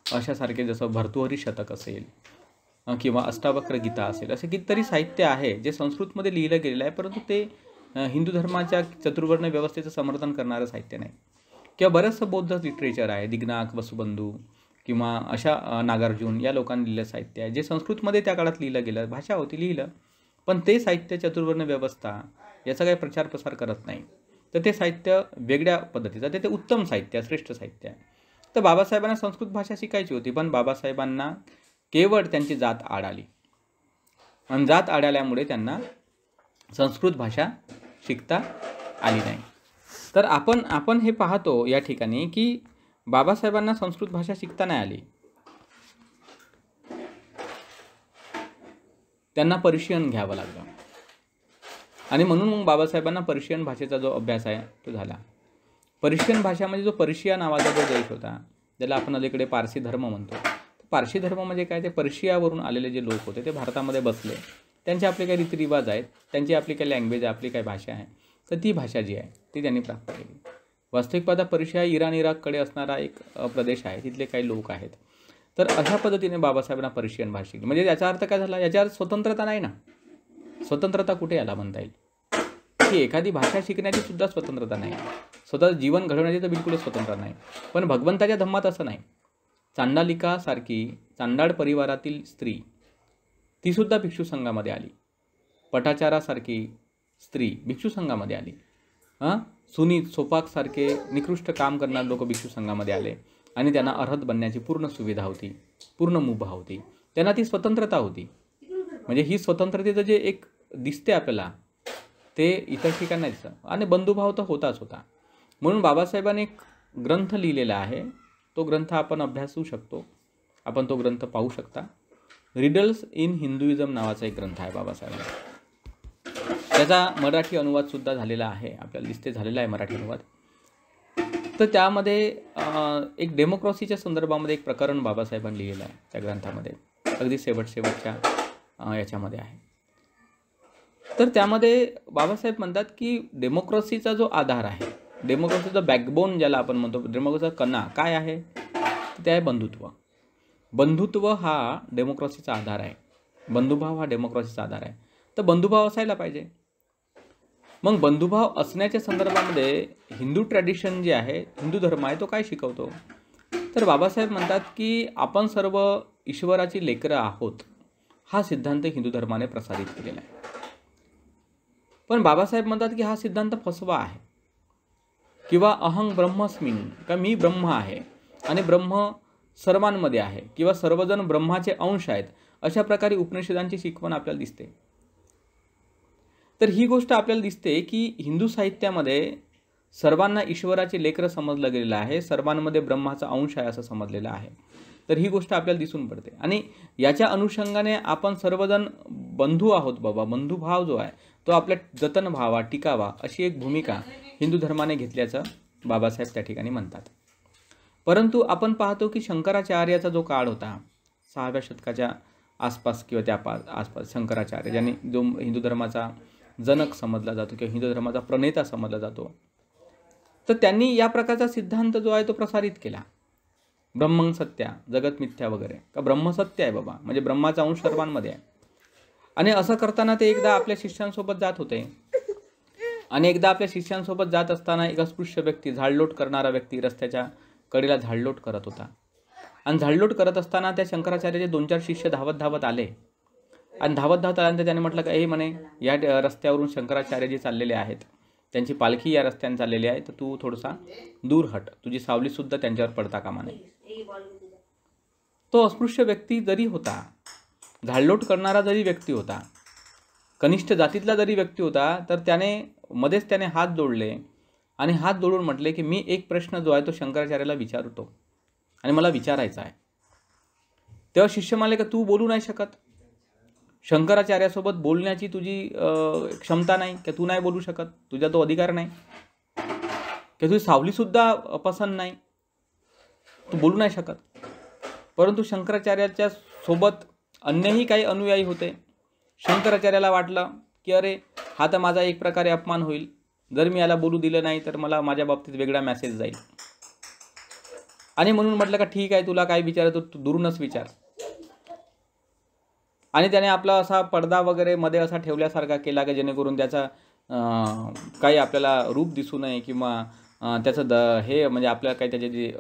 अशासारखे जसं भर्तृहरी शतक असेल किंवा अष्टावक्र गीता असेल, असे कितीतरी साहित्य आहे जे संस्कृतमध्ये लिहिलं गेलेलं आहे, परंतु ते हिंदू धर्माच्या चतुर्वर्ण व्यवस्थेचं समर्थन करणारं साहित्य नाही. किंवा बरंचसं बौद्ध लिटरेचर आहे, दिग्नाक, वसुबंधू किंवा अशा नागार्जुन या लोकांनी लिहिलं साहित्य आहे जे संस्कृतमध्ये त्या काळात लिहिलं गेलं, भाषा होती, लिहिलं, पण ते साहित्य चतुर्वर्ण व्यवस्था याचा काही प्रचार प्रसार करत नाही. तर ते साहित्य वेगळ्या पद्धतीचं, ते उत्तम साहित्य, श्रेष्ठ साहित्य आहे. तर बाबासाहेबांना संस्कृत भाषा शिकायची होती, पण बाबासाहेबांना केवळ त्यांची जात आड आली आणि जात आड आल्यामुळे त्यांना संस्कृत भाषा शिकता आली नाही. तर आपण हे पाहतो या ठिकाणी की बाबासाहेबांना संस्कृत भाषा शिकता नाही आली. त्यांना पर्शियन घ्यावं लागलं आणि म्हणून मग बाबासाहेबांना पर्शियन भाषेचा जो अभ्यास आहे तो झाला. पर्शियन भाषा म्हणजे जो पर्शिया नावाचा जो देश होता, ज्याला आपण अलीकडे पारसी धर्म म्हणतो. पारसी धर्म म्हणजे काय, ते पर्शियावरून आलेले जे लोक होते ते भारतामध्ये बसले, त्यांचे आपले काही रीतिरिवाज आहेत, त्यांची आपली काही लँग्वेज आहे, आपली काही भाषा आहे, तर ती भाषा जी आहे ती त्यांनी प्राप्त केली. वास्तविक पाहता पर्शिया इराण इराककडे असणारा एक प्रदेश आहे, तिथले काही लोक आहेत. तर अशा पद्धतीने बाबासाहेबांना पर्शियन भाषा शिकली. म्हणजे याचा अर्थ काय झाला, याच्या अर्थ स्वतंत्रता नाही ना. स्वतंत्रता कुठे याला म्हणता येईल की एखादी भाषा शिकण्याची सुद्धा स्वतंत्रता नाही, स्वतः जीवन घडवण्याची तर बिलकुलच स्वतंत्रता नाही. पण भगवंताच्या धम्मात असं नाही. चांडालिकासारखी चांडाळ परिवारातील स्त्री तीसुद्धा भिक्षू संघामध्ये आली. पटाचारासारखी स्त्री भिक्षू संघामध्ये आली. सुनीत सोपाकसारखे निकृष्ट काम करणारे लोक भिक्षू संघामध्ये आले आणि त्यांना अर्हत बनण्याची पूर्ण सुविधा होती, पूर्ण मुभा होती, त्यांना ती स्वतंत्रता होती. म्हणजे ही स्वतंत्रतेचं जे एक दिसते आपल्याला ते इतर ठिकाणी नाही दिसतं. आणि बंधुभाव तर होताच होता. म्हणून बाबासाहेबांनी एक ग्रंथ लिहिलेला आहे, तो ग्रंथ आपण अभ्यासू शकतो, आपण तो ग्रंथ पाहू शकता. रिडल्स इन हिंदुइझम नावाचा एक ग्रंथ आहे बाबासाहेबांचा. त्याचा मराठी अनुवादसुद्धा झालेला आहे, आपल्याला दिसते झालेला आहे मराठी अनुवाद. तर त्यामध्ये एक डेमोक्रॉसीच्या संदर्भामध्ये एक प्रकरण बाबासाहेबांनी लिहिलेलं आहे त्या ग्रंथामध्ये, अगदी शेवटच्या याच्यामध्ये आहे. तर त्यामध्ये बाबासाहेब म्हणतात की डेमोक्रॉसीचा जो आधार आहे, डेमोक्रॉसीचा बॅकबोन ज्याला आपण म्हणतो, डेमोक्रॉसीचा कणा काय आहे, ते आहे बंधुत्व. बंधुत्व हा डेमोक्रॉसीचा आधार आहे, बंधुभाव हा डेमोक्रॉसीचा आधार आहे. तर बंधुभाव असायला पाहिजे. मग बंधुभाव असण्याच्या संदर्भामध्ये हिंदू ट्रॅडिशन जे आहे, हिंदू धर्म आहे, तो काय शिकवतो. तर बाबासाहेब म्हणतात की आपण सर्व ईश्वराची लेकरं आहोत, हा सिद्धांत हिंदू धर्माने प्रसारित केलेला आहे. पण बाबासाहेब म्हणतात की हा सिद्धांत फसवा आहे, किंवा अहं ब्रह्मस्मिन, का मी ब्रह्म आहे आणि ब्रह्म सर्वांमध्ये आहे, किंवा सर्वजण ब्रह्माचे अंश आहेत, अशा प्रकारे उपनिषदांची शिकवण आपल्याला दिसते. तर ही गोष्ट आपल्याला दिसते की हिंदू साहित्यामध्ये सर्वांना ईश्वराचे लेकरं समजलं गेलेलं आहे, सर्वांमध्ये ब्रह्माचा अंश आहे असं समजलेलं आहे. तर ही गोष्ट आपल्याला दिसून पडते आणि याच्या अनुषंगाने आपण सर्वजण बंधू आहोत बाबा, बंधुभाव जो आहे तो आपल्या जतन व्हावा, टिकावा, अशी एक भूमिका हिंदू धर्माने घेतल्याचं बाबासाहेब त्या ठिकाणी म्हणतात. परंतु आपण पाहतो की शंकराचार्याचा जो काळ होता 6व्या शतकाच्या आसपास किंवा त्या आसपास, शंकराचार्य ज्यांनी जो हिंदू धर्माचा जनक समजला जातो किंवा हिंदू धर्माचा प्रणेता समजला जातो, तर त्यांनी या प्रकारचा सिद्धांत जो आहे तो प्रसारित केला. ब्रह्मं सत्या, जगत मिथ्या वगैरे, का ब्रह्म सत्य आहे बाबा, म्हणजे ब्रह्माचा अंश सर्वांमध्ये आहे. आणि असं करताना ते एकदा आपल्या शिष्यांसोबत जात होते आणि एकदा आपल्या शिष्यांसोबत जात असताना एक अस्पृश्य व्यक्ती, झाडलोट करणारा व्यक्ती रस्त्याच्या कडेला झाडलोट करत होता. आणि झाडलोट करत असताना त्या शंकराचार्याचे 2-4 शिष्य धावत आले आणि धावत आल्यानंतर त्याने म्हटलं का हे म्हणे या रस्त्यावरून शंकराचार्यजी चाललेले आहेत, त्यांची पालखी या रस्त्याने चाललेली आहे, तर तू थोडासा दूर हट, तुझी सावलीसुद्धा त्यांच्यावर पडता कामा नये. तो अस्पृश्य व्यक्ती जरी होता, झाडलोट करणारा जरी व्यक्ती होता, कनिष्ठ जातीतला जरी व्यक्ती होता, तर त्याने हात जोडले आणि हात जोडून म्हटले की मी एक प्रश्न जो आहे तो शंकराचार्याला विचारतो आणि मला विचारायचा आहे. तेव्हा शिष्य म्हणाले का तू बोलू नाही शकत, शंकराचार्यासोबत बोलण्याची तुझी क्षमता नाही, की तू नाही बोलू शकत, तुझा तो अधिकार नाही, की तुझी सावलीसुद्धा पसंत नाही, तू बोलू नाही शकत. परंतु शंकराचार्याच्या सोबत अन्यही काही अनुयायी होते. शंकराचार्याला वाटलं की अरे हा तर माझा एक प्रकारे अपमान होईल, जर मी याला बोलू दिलं नाही तर मला माझ्या बाबतीत वेगळा मेसेज जाईल. आणि म्हणून म्हटलं का ठीक आहे, तुला काय विचारायचं तू दुरूनच विचार. आणि त्याने आपला असा पडदा वगैरे मध्ये असा ठेवल्यासारखा केला की जेणेकरून त्याचा काही आपल्याला रूप दिसू नये किंवा त्याचं हे म्हणजे आपल्याला काही त्याचे जे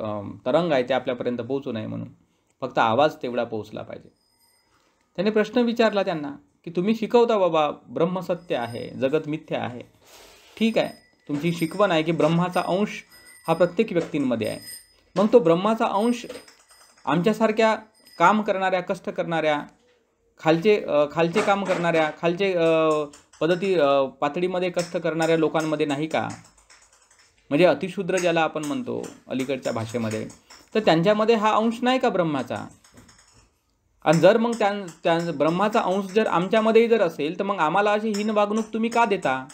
तरंग आहे ते आपल्यापर्यंत पोहोचू नये म्हणून फक्त आवाज तेवढा पोहोचला पाहिजे. त्याने प्रश्न विचारला त्यांना की तुम्ही शिकवता बाबा ब्रह्म सत्य आहे, जगत मिथ्या आहे. ठीक आहे, तुमची शिकवण आहे की ब्रह्माचा अंश हा प्रत्येक व्यक्तींमध्ये आहे. मग तो ब्रह्माचा अंश आमच्यासारख्या काम करणाऱ्या, कष्ट करणाऱ्या, खालचे काम करणाऱ्या, खालचे पातळीमध्ये कष्ट करणाऱ्या लोकांमध्ये नाही का? म्हणजे अतिशूद्र ज्याला आपण म्हणतो अलीकडच्या भाषेमध्ये, तर त्यांच्यामध्ये हा अंश नाही का ब्रह्माचा? आणि जर मग त्या ब्रह्माचा अंश जर आमच्यामध्येही जर असेल तर मग आम्हाला अशी हीन वागणूक तुम्ही का देता?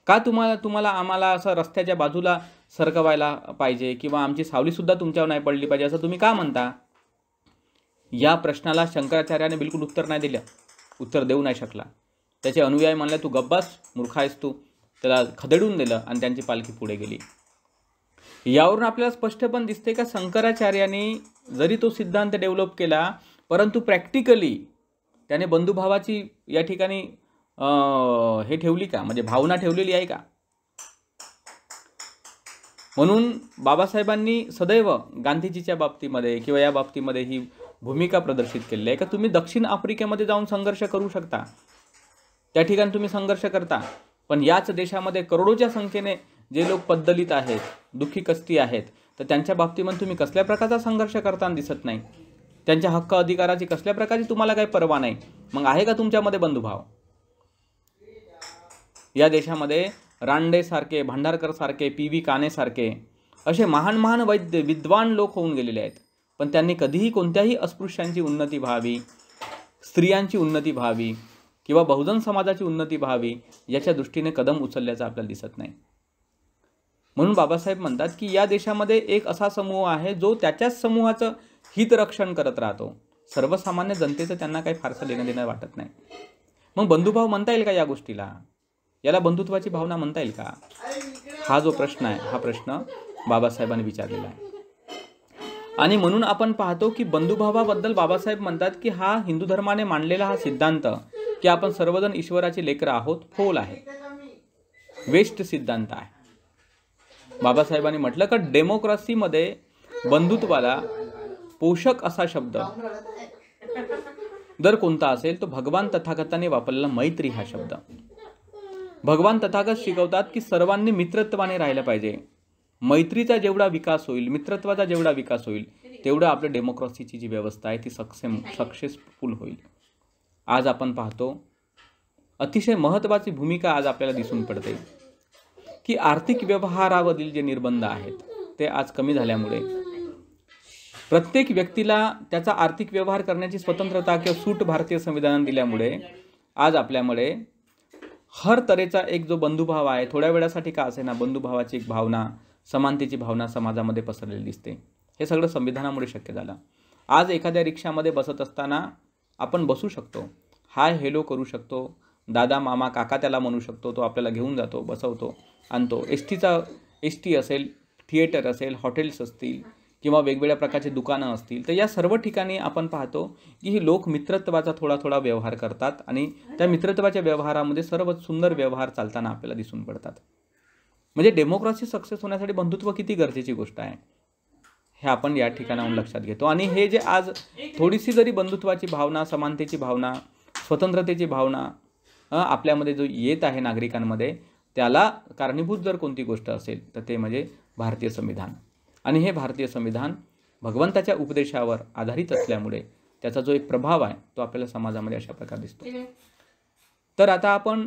का तुम्हाला आम्हाला असं रस्त्याच्या बाजूला सरकवायला पाहिजे किंवा आमची सावलीसुद्धा तुमच्यावर नाही पडली पाहिजे असं तुम्ही का म्हणता? या प्रश्नाला शंकराचार्याने बिलकुल उत्तर नाही दिलं, उत्तर देऊ नाही शकला. त्याचे अनुयायी म्हणले तू गब्बास, मूर्ख आहेस तू. त्याला खदेडून दिलं आणि त्यांची पालखी पुढे गेली. यावरून आपल्याला स्पष्ट पण दिसते का शंकराचार्यांनी जरी तो सिद्धांत डेव्हलप केला परंतु प्रॅक्टिकली त्याने बंधुभावाची या ठिकाणी हे ठेवली का, म्हणजे भावना ठेवलेली आहे का? म्हणून बाबासाहेबांनी सदैव गांधीजीच्या बाबतीमध्ये किंवा या बाबतीमध्ये ही भूमिका प्रदर्शित केलेली आहे का तुम्ही दक्षिण आफ्रिकेमध्ये जाऊन संघर्ष करू शकता, त्या ठिकाणी तुम्ही संघर्ष करता, पण याच देशामध्ये करोडोच्या संख्येने जे लोक पद्दलित आहेत, दुःखी कष्टी आहेत, तर त्यांच्या बाबतीमध्ये तुम्ही कसल्या प्रकारचा संघर्ष करताना दिसत नाही. त्यांच्या हक्क अधिकाराची कसल्या प्रकारची तुम्हाला काही पर्वा नाही. मग आहे का तुमच्यामध्ये बंधुभाव? या देशामध्ये रांडेसारखे, भांडारकरसारखे, पी.व्ही. कानेसारखे असे महान महान विद्वान लोक होऊन गेलेले आहेत, पण त्यांनी कधीही कोणत्याही अस्पृश्यांची उन्नती व्हावी, स्त्रियांची उन्नती व्हावी किंवा बहुजन समाजाची उन्नती व्हावी याच्या दृष्टीने कदम उचलल्याचं आपल्याला दिसत नाही. म्हणून बाबासाहेब म्हणतात की या देशामध्ये एक असा समूह आहे जो त्याच्याच समूहाचं हितरक्षण करत राहतो. सर्वसामान्य जनतेचं त्यांना काही फारसं लेणं देणं वाटत नाही. मग बंधुभाव म्हणता येईल का या गोष्टीला? याला बंधुत्वाची भावना म्हणता येईल का? हा जो प्रश्न आहे, हा प्रश्न बाबासाहेबांनी विचारलेला आहे. आणि म्हणून आपण पाहतो की बंधुभावाबद्दल बाबासाहेब म्हणतात की हा हिंदू धर्माने मांडलेला हा सिद्धांत की आपण सर्वजण ईश्वराची लेकरं आहोत, फोल आहे, वेस्ट सिद्धांत आहे. बाबासाहेबांनी म्हटलं का डेमोक्रेसीमध्ये बंधुत्वाला पोषक असा शब्द जर कोणता असेल तो भगवान तथागताने वापरलेला मैत्री हा शब्द. भगवान तथागत शिकवतात की सर्वांनी मित्रत्वाने राहिलं पाहिजे. मैत्रीचा जेवढा विकास होईल, मित्रत्वाचा जेवढा विकास होईल, तेवढं आपल्या डेमोक्रेसीची जी व्यवस्था आहे ती सक्सेसफुल होईल. आज आपण पाहतो अतिशय महत्त्वाची भूमिका आज आपल्याला दिसून पडते की आर्थिक व्यवहारावरील जे निर्बंध आहेत ते आज कमी झाल्यामुळे प्रत्येक व्यक्तीला त्याचा आर्थिक व्यवहार करण्याची स्वतंत्रता किंवा सूट भारतीय संविधानाने दिल्यामुळे आज आपल्यामुळे हर तऱ्हेचा एक जो बंधुभाव आहे, थोड्या वेळासाठी का असेना बंधुभावाची एक भावना, समानतेची भावना समाजामध्ये पसरलेली दिसते. हे सगळं संविधानामुळे शक्य झालं. आज एखाद्या रिक्षामध्ये बसत असताना आपण बसू शकतो, हाय हेलो करू शकतो, दादा मामा काका त्याला म्हणू शकतो, तो आपल्याला घेऊन जातो, बसवतो, आणतो. एस टी असेल, थिएटर असेल, हॉटेल्स असतील किंवा वेगवेगळ्या प्रकारचे दुकानं असतील, तर या सर्व ठिकाणी आपण पाहतो की ही लोक मित्रत्वाचा थोडा थोडा व्यवहार करतात आणि त्या मित्रत्वाच्या व्यवहारामध्ये सर्व सुंदर व्यवहार चालताना आपल्याला दिसून पडतात. म्हणजे डेमोक्रेसी सक्सेस होण्यासाठी बंधुत्व किती गरजेची गोष्ट आहे हे आपण या ठिकाणाहून लक्षात घेतो. आणि हे जे आज थोडीशी जरी बंधुत्वाची भावना, समानतेची भावना, स्वतंत्रतेची भावना आपल्यामध्ये जो येत आहे नागरिकांमध्ये, त्याला कारणीभूत जर कोणती गोष्ट असेल तर ते म्हणजे भारतीय संविधान. आणि हे भारतीय संविधान भगवंताच्या उपदेशावर आधारित असल्यामुळे त्याचा जो एक प्रभाव आहे तो आपल्याला समाजामध्ये अशा प्रकारे दिसतो. तर आता आपण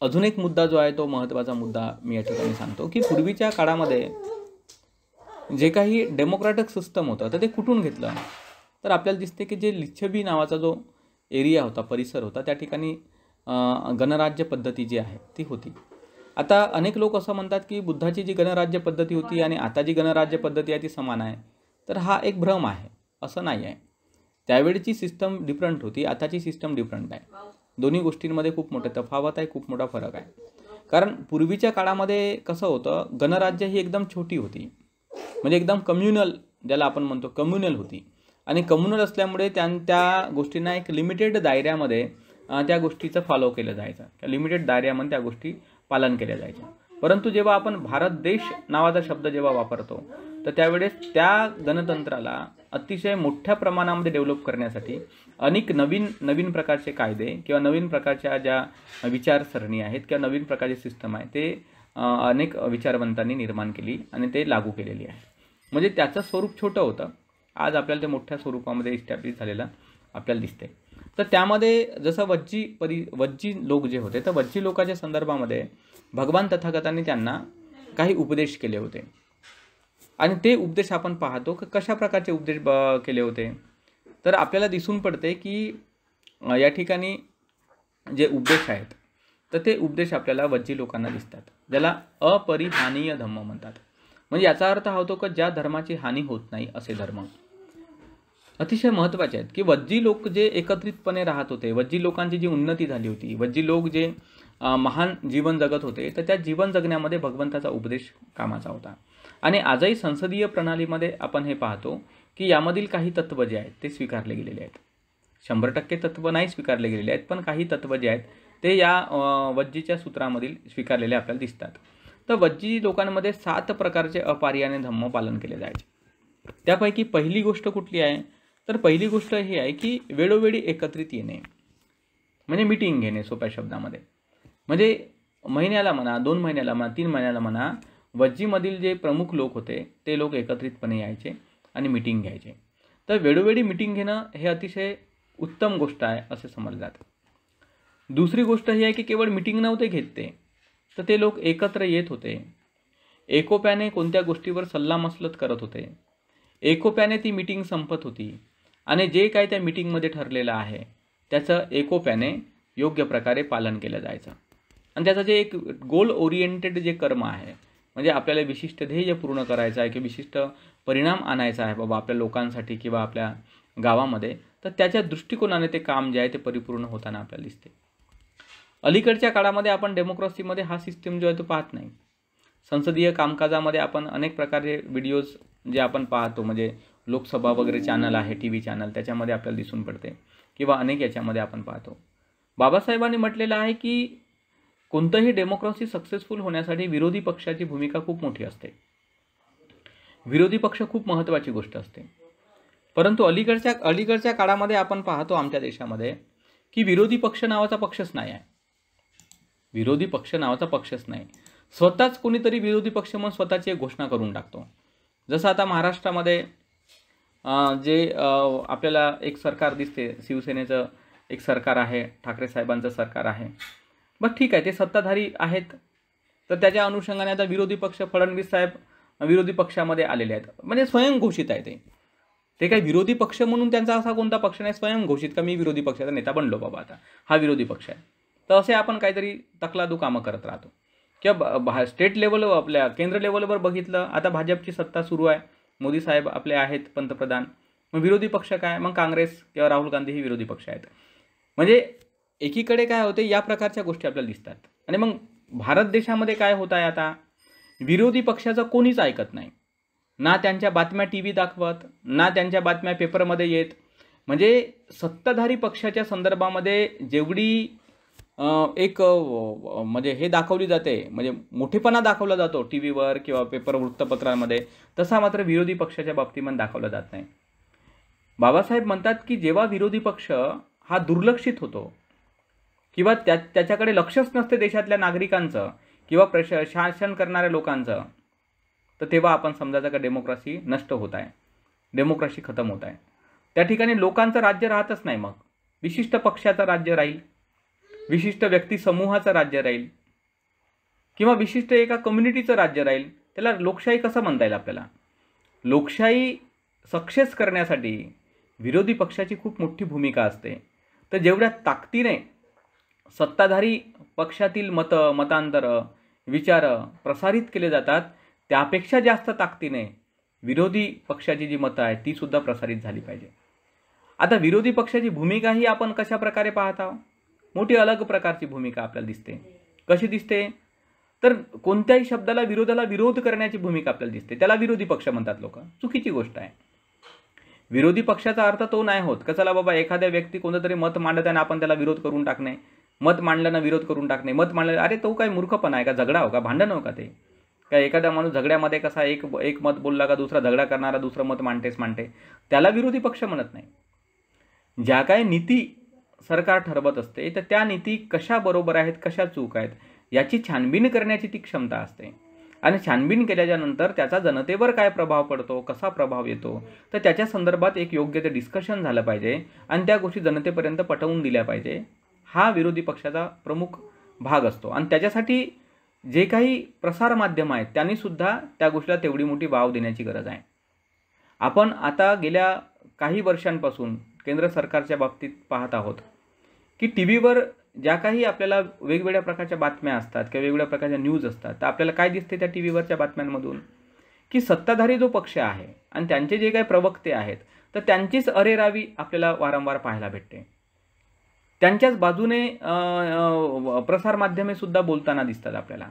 अजून एक मुद्दा जो आहे तो महत्त्वाचा मुद्दा मी या ठिकाणी सांगतो की पूर्वीच्या काळामध्ये जे काही डेमोक्रॅटिक सिस्टम होतं तर ते कुठून घेतलं, तर आपल्याला दिसते की जे लिच्छवी नावाचा जो एरिया होता, परिसर होता, त्या ठिकाणी गणराज्य पद्धती जी आहे ती होती. आता अनेक लोक असं म्हणतात की बुद्धाची जी गणराज्य पद्धती होती आणि आता जी गणराज्य पद्धती आहे ती समान आहे, तर हा एक भ्रम आहे. असं नाही आहे. त्यावेळची सिस्टम डिफरंट होती, आताची सिस्टम डिफरंट आहे. दोन्ही गोष्टींमध्ये खूप मोठा तफावत आहे, खूप मोठा फरक आहे. कारण पूर्वीच्या काळामध्ये कसं होतं, गणराज्य ही एकदम छोटी होती. म्हणजे एकदम कम्युनल, ज्याला आपण म्हणतो कम्युनल होती. आणि कम्युनल असल्यामुळे त्या गोष्टींना एक लिमिटेड दायऱ्यामध्ये त्या गोष्टीचं फॉलो केलं जायचं, लिमिटेड दायऱ्यामध्ये त्या गोष्टी पालन केल्या जायच्या. परंतु जेव्हा आपण भारत देश नावाचा शब्द जेव्हा वापरतो, तर त्यावेळेस त्या गणतंत्राला अतिशय मोठ्या प्रमाणामध्ये डेव्हलप करण्यासाठी अनेक नवीन प्रकारचे कायदे किंवा नवीन प्रकारच्या ज्या विचारसरणी आहेत किंवा नवीन प्रकारचे सिस्टम आहे ते अनेक विचारवंतांनी निर्माण केली आणि ते लागू केलेली आहे. म्हणजे त्याचं स्वरूप छोटं होतं, आज आपल्याला ते मोठ्या स्वरूपामध्ये इस्टॅब्लिश झालेलं आपल्याला दिसते. तर त्यामध्ये जसं वज्जी लोक जे होते, तर वज्जी लोकांच्या संदर्भामध्ये भगवान तथागतांनी त्यांना काही उपदेश केले होते. आणि ते उपदेश आपण पाहतो की कशा प्रकारचे उपदेश केले होते. तर आपल्याला दिसून पडते की या ठिकाणी जे उपदेश आहेत, तर ते उपदेश आपल्याला वज्जी लोकांना दिसतात, ज्याला अपरिहानीय धम्म म्हणतात. म्हणजे याचा अर्थ हा होतो की ज्या धर्माची हानी होत नाही असे धर्म अतिशय महत्त्वाचे आहेत. की वज्जी लोक जे एकत्रितपणे राहत होते, वज्जी लोकांची जी उन्नती झाली होती, वज्जी लोक जे महान जीवन जगत होते, तर त्या जीवन जगण्यामध्ये भगवंताचा उपदेश कामाचा होता. आणि आजही संसदीय प्रणालीमध्ये आपण हे पाहतो की यामधील काही तत्त्व जे आहेत ते स्वीकारले गेलेले आहेत. 100% तत्त्व नाही स्वीकारले गेलेले आहेत, पण काही तत्त्व जे आहेत ते या वज्जीच्या सूत्रामधील स्वीकारलेले आपल्याला दिसतात. तर वज्जी लोकांमध्ये 7 प्रकारचे अपरिहानीय धम्म पालन केले जायचे. त्यापैकी पहिली गोष्ट कुठली आहे, तर पहिली गोष्ट ही आहे की वेळोवेळी एकत्रित येणे, म्हणजे मीटिंग घेणे. सोप्या शब्दामध्ये म्हणजे महिन्याला म्हणा, 2 महिन्याला म्हणा, 3 महिन्याला म्हणा, वज्जीमधील जे प्रमुख लोक होते ते लोक एकत्रितपणे यायचे आणि मीटिंग घ्यायचे. तर वेळोवेळी मीटिंग घेणं हे अतिशय उत्तम गोष्ट आहे असे समजले जाते. दुसरी गोष्ट ही आहे की केवळ मीटिंग नव्हते घेत तर ते लोक एकत्र येत होते, एकोप्याने कोणत्या गोष्टीवर सल्लामसलत करत होते, एकोप्याने ती मीटिंग संपत होती आणि जे काही त्या मीटिंगमध्ये ठरलेलं आहे त्याचं एकोप्याने योग्य प्रकारे पालन केलं जायचं. आणि त्याचं जे एक गोल ओरिएंटेड जे कर्म आहे, म्हणजे आपल्याला विशिष्ट ध्येय पूर्ण करायचं आहे किंवा विशिष्ट परिणाम आणायचा आहे बाबा आपल्या लोकांसाठी किंवा आपल्या गावामध्ये, तर त्याच्या दृष्टिकोनाने ते काम जे आहे ते परिपूर्ण होताना आपल्याला दिसते. अलीकडच्या काळामध्ये आपण डेमोक्रेसीमध्ये हा सिस्टम जो आहे तो पाहत नाही. संसदीय कामकाजामध्ये आपण अनेक प्रकारचे व्हिडिओज जे आपण पाहतो, म्हणजे लोकसभा वगैरे चॅनल आहे, TV चॅनल, त्याच्यामध्ये आपल्याला दिसून पडते किंवा अनेक याच्यामध्ये आपण पाहतो. बाबासाहेबांनी म्हटलेलं आहे की कोणतंही डेमोक्रेसी सक्सेसफुल होण्यासाठी विरोधी पक्षाची भूमिका खूप मोठी असते. विरोधी पक्ष खूप महत्त्वाची गोष्ट असते. परंतु अलीकडच्या काळामध्ये आपण पाहतो आमच्या देशामध्ये की विरोधी पक्ष नावाचा पक्षच नाही आहे. विरोधी पक्ष नावाचा पक्षच नाही. स्वतःच कोणीतरी विरोधी पक्ष म्हणून स्वतःची एक घोषणा करून टाकतो. जसं आता महाराष्ट्रामध्ये जे आपल्याला एक सरकार दिसते, शिवसेनेचं एक सरकार आहे, ठाकरे साहेबांचं सरकार आहे. बस ठीक आहे, ते सत्ताधारी आहेत, तर त्याच्या अनुषंगाने आता विरोधी पक्ष फडणवीस साहेब विरोधी पक्षामध्ये आलेले आहेत. म्हणजे स्वयंघोषित आहे ते काही विरोधी पक्ष म्हणून त्यांचा असा कोणता पक्ष नाही, स्वयंघोषित का मी विरोधी पक्षाचा नेता बनलो बाबा, आता हा विरोधी पक्ष आहे. तर असे आपण काहीतरी तकलादू कामं करत राहतो. किंवा स्टेट लेवल आपल्या केंद्र लेवलवर बघितलं, आता भाजपची सत्ता सुरू आहे, मोदी साहेब आपले आहेत पंतप्रधान, मग विरोधी पक्ष काय, मग काँग्रेस किंवा राहुल गांधी ही विरोधी पक्ष आहेत. म्हणजे एकीकडे काय होते, या प्रकारच्या गोष्टी आपल्याला दिसतात. आणि मग भारत देशामध्ये काय होत आहे, आता विरोधी पक्षाचं कोणीच ऐकत नाही, ना त्यांच्या बातम्या TV दाखवत, ना त्यांच्या बातम्या पेपरमध्ये येत. म्हणजे सत्ताधारी पक्षाच्या संदर्भामध्ये जेवढी एक म्हणजे हे दाखवली जाते, म्हणजे मोठेपणा दाखवला जातो TVवर किंवा पेपर वृत्तपत्रांमध्ये, तसा मात्र विरोधी पक्षाच्या बाबतीमध्ये दाखवला जात नाही. बाबासाहेब म्हणतात की जेव्हा विरोधी पक्ष हा दुर्लक्षित होतो किंवा त्याच्याकडे लक्षच नसते देशातल्या नागरिकांचं किंवा शासन करणाऱ्या लोकांचं, तर तेव्हा आपण समजायचं का डेमोक्रेसी नष्ट होत आहे, डेमोक्रेसी खतम होत आहे. त्या ठिकाणी लोकांचं राज्य राहतच नाही, मग विशिष्ट पक्षाचं राज्य राहील, विशिष्ट व्यक्ती समूहाचं राज्य राहील किंवा विशिष्ट एका कम्युनिटीचं राज्य राहील. त्याला लोकशाही कसं म्हणता येईल आपल्याला? लोकशाही सक्सेस करण्यासाठी विरोधी पक्षाची खूप मोठी भूमिका असते. तर जेवढ्या ताकदीने सत्ताधारी पक्षातील मतांतर विचार प्रसारित केले जातात, त्यापेक्षा जास्त ताकदीने विरोधी पक्षाची जी मतं आहेत ती सुद्धा प्रसारित झाली पाहिजे. आता विरोधी पक्षाची भूमिका ही आपण कशा प्रकारे पाहत आहोत? मोठी अलग प्रकारची भूमिका आपल्याला दिसते. कशी दिसते? तर कोणत्याही शब्दाला विरोधाला विरोध करण्याची भूमिका आपल्याला दिसते, त्याला विरोधी पक्ष म्हणतात लोक. चुकीची गोष्ट आहे. विरोधी पक्षाचा अर्थ तो नाही होत का चला बाबा एखाद्या व्यक्ती कोणतं तरी मत मांडत आहे आणि आपण त्याला विरोध करून टाकणे, मत मांडल्यानं विरोध करून टाकणे, मत मांडलं अरे तो काय मूर्खपणा आहे का, झगडा हो का, भांडण हो का ते काय. एखादा माणूस झगड्यामध्ये कसा एक मत बोलला का दुसरा झगडा करणारा दुसरं मत मांडते, त्याला विरोधी पक्ष म्हणत नाही. ज्या काय नीती सरकार ठरवत असते तर त्या नीती कशा बरोबर आहेत कशा चूक आहेत याची छानबीन करण्याची ती क्षमता असते. आणि छानबीन केल्याच्यानंतर त्याचा जनतेवर काय प्रभाव पडतो, कसा प्रभाव येतो, तर त्याच्या संदर्भात एक योग्य ते डिस्कशन झालं पाहिजे आणि त्या गोष्टी जनतेपर्यंत पटवून दिल्या पाहिजे. हा विरोधी पक्षाचा प्रमुख भाग असतो. आणि त्याच्यासाठी जे काही प्रसारमाध्यम आहेत त्यांनीसुद्धा त्या गोष्टीला तेवढी मोठी वाव देण्याची गरज आहे. आपण आता गेल्या काही वर्षांपासून केंद्र सरकारच्या बाबतीत पाहत आहोत की टी व्हीवर ज्या काही आपल्याला वेगवेगळ्या प्रकारच्या बातम्या असतात किंवा वेगवेगळ्या प्रकारच्या न्यूज असतात, तर आपल्याला काय दिसते त्या टी व्हीवरच्या बातम्यांमधून की सत्ताधारी जो पक्ष आहे आणि त्यांचे जे काही प्रवक्ते आहेत तर त्यांचीच अरेरावी आपल्याला वारंवार पाहायला भेटते. त्यांच्याच बाजूने प्रसारमाध्यमेसुद्धा बोलताना दिसतात आपल्याला.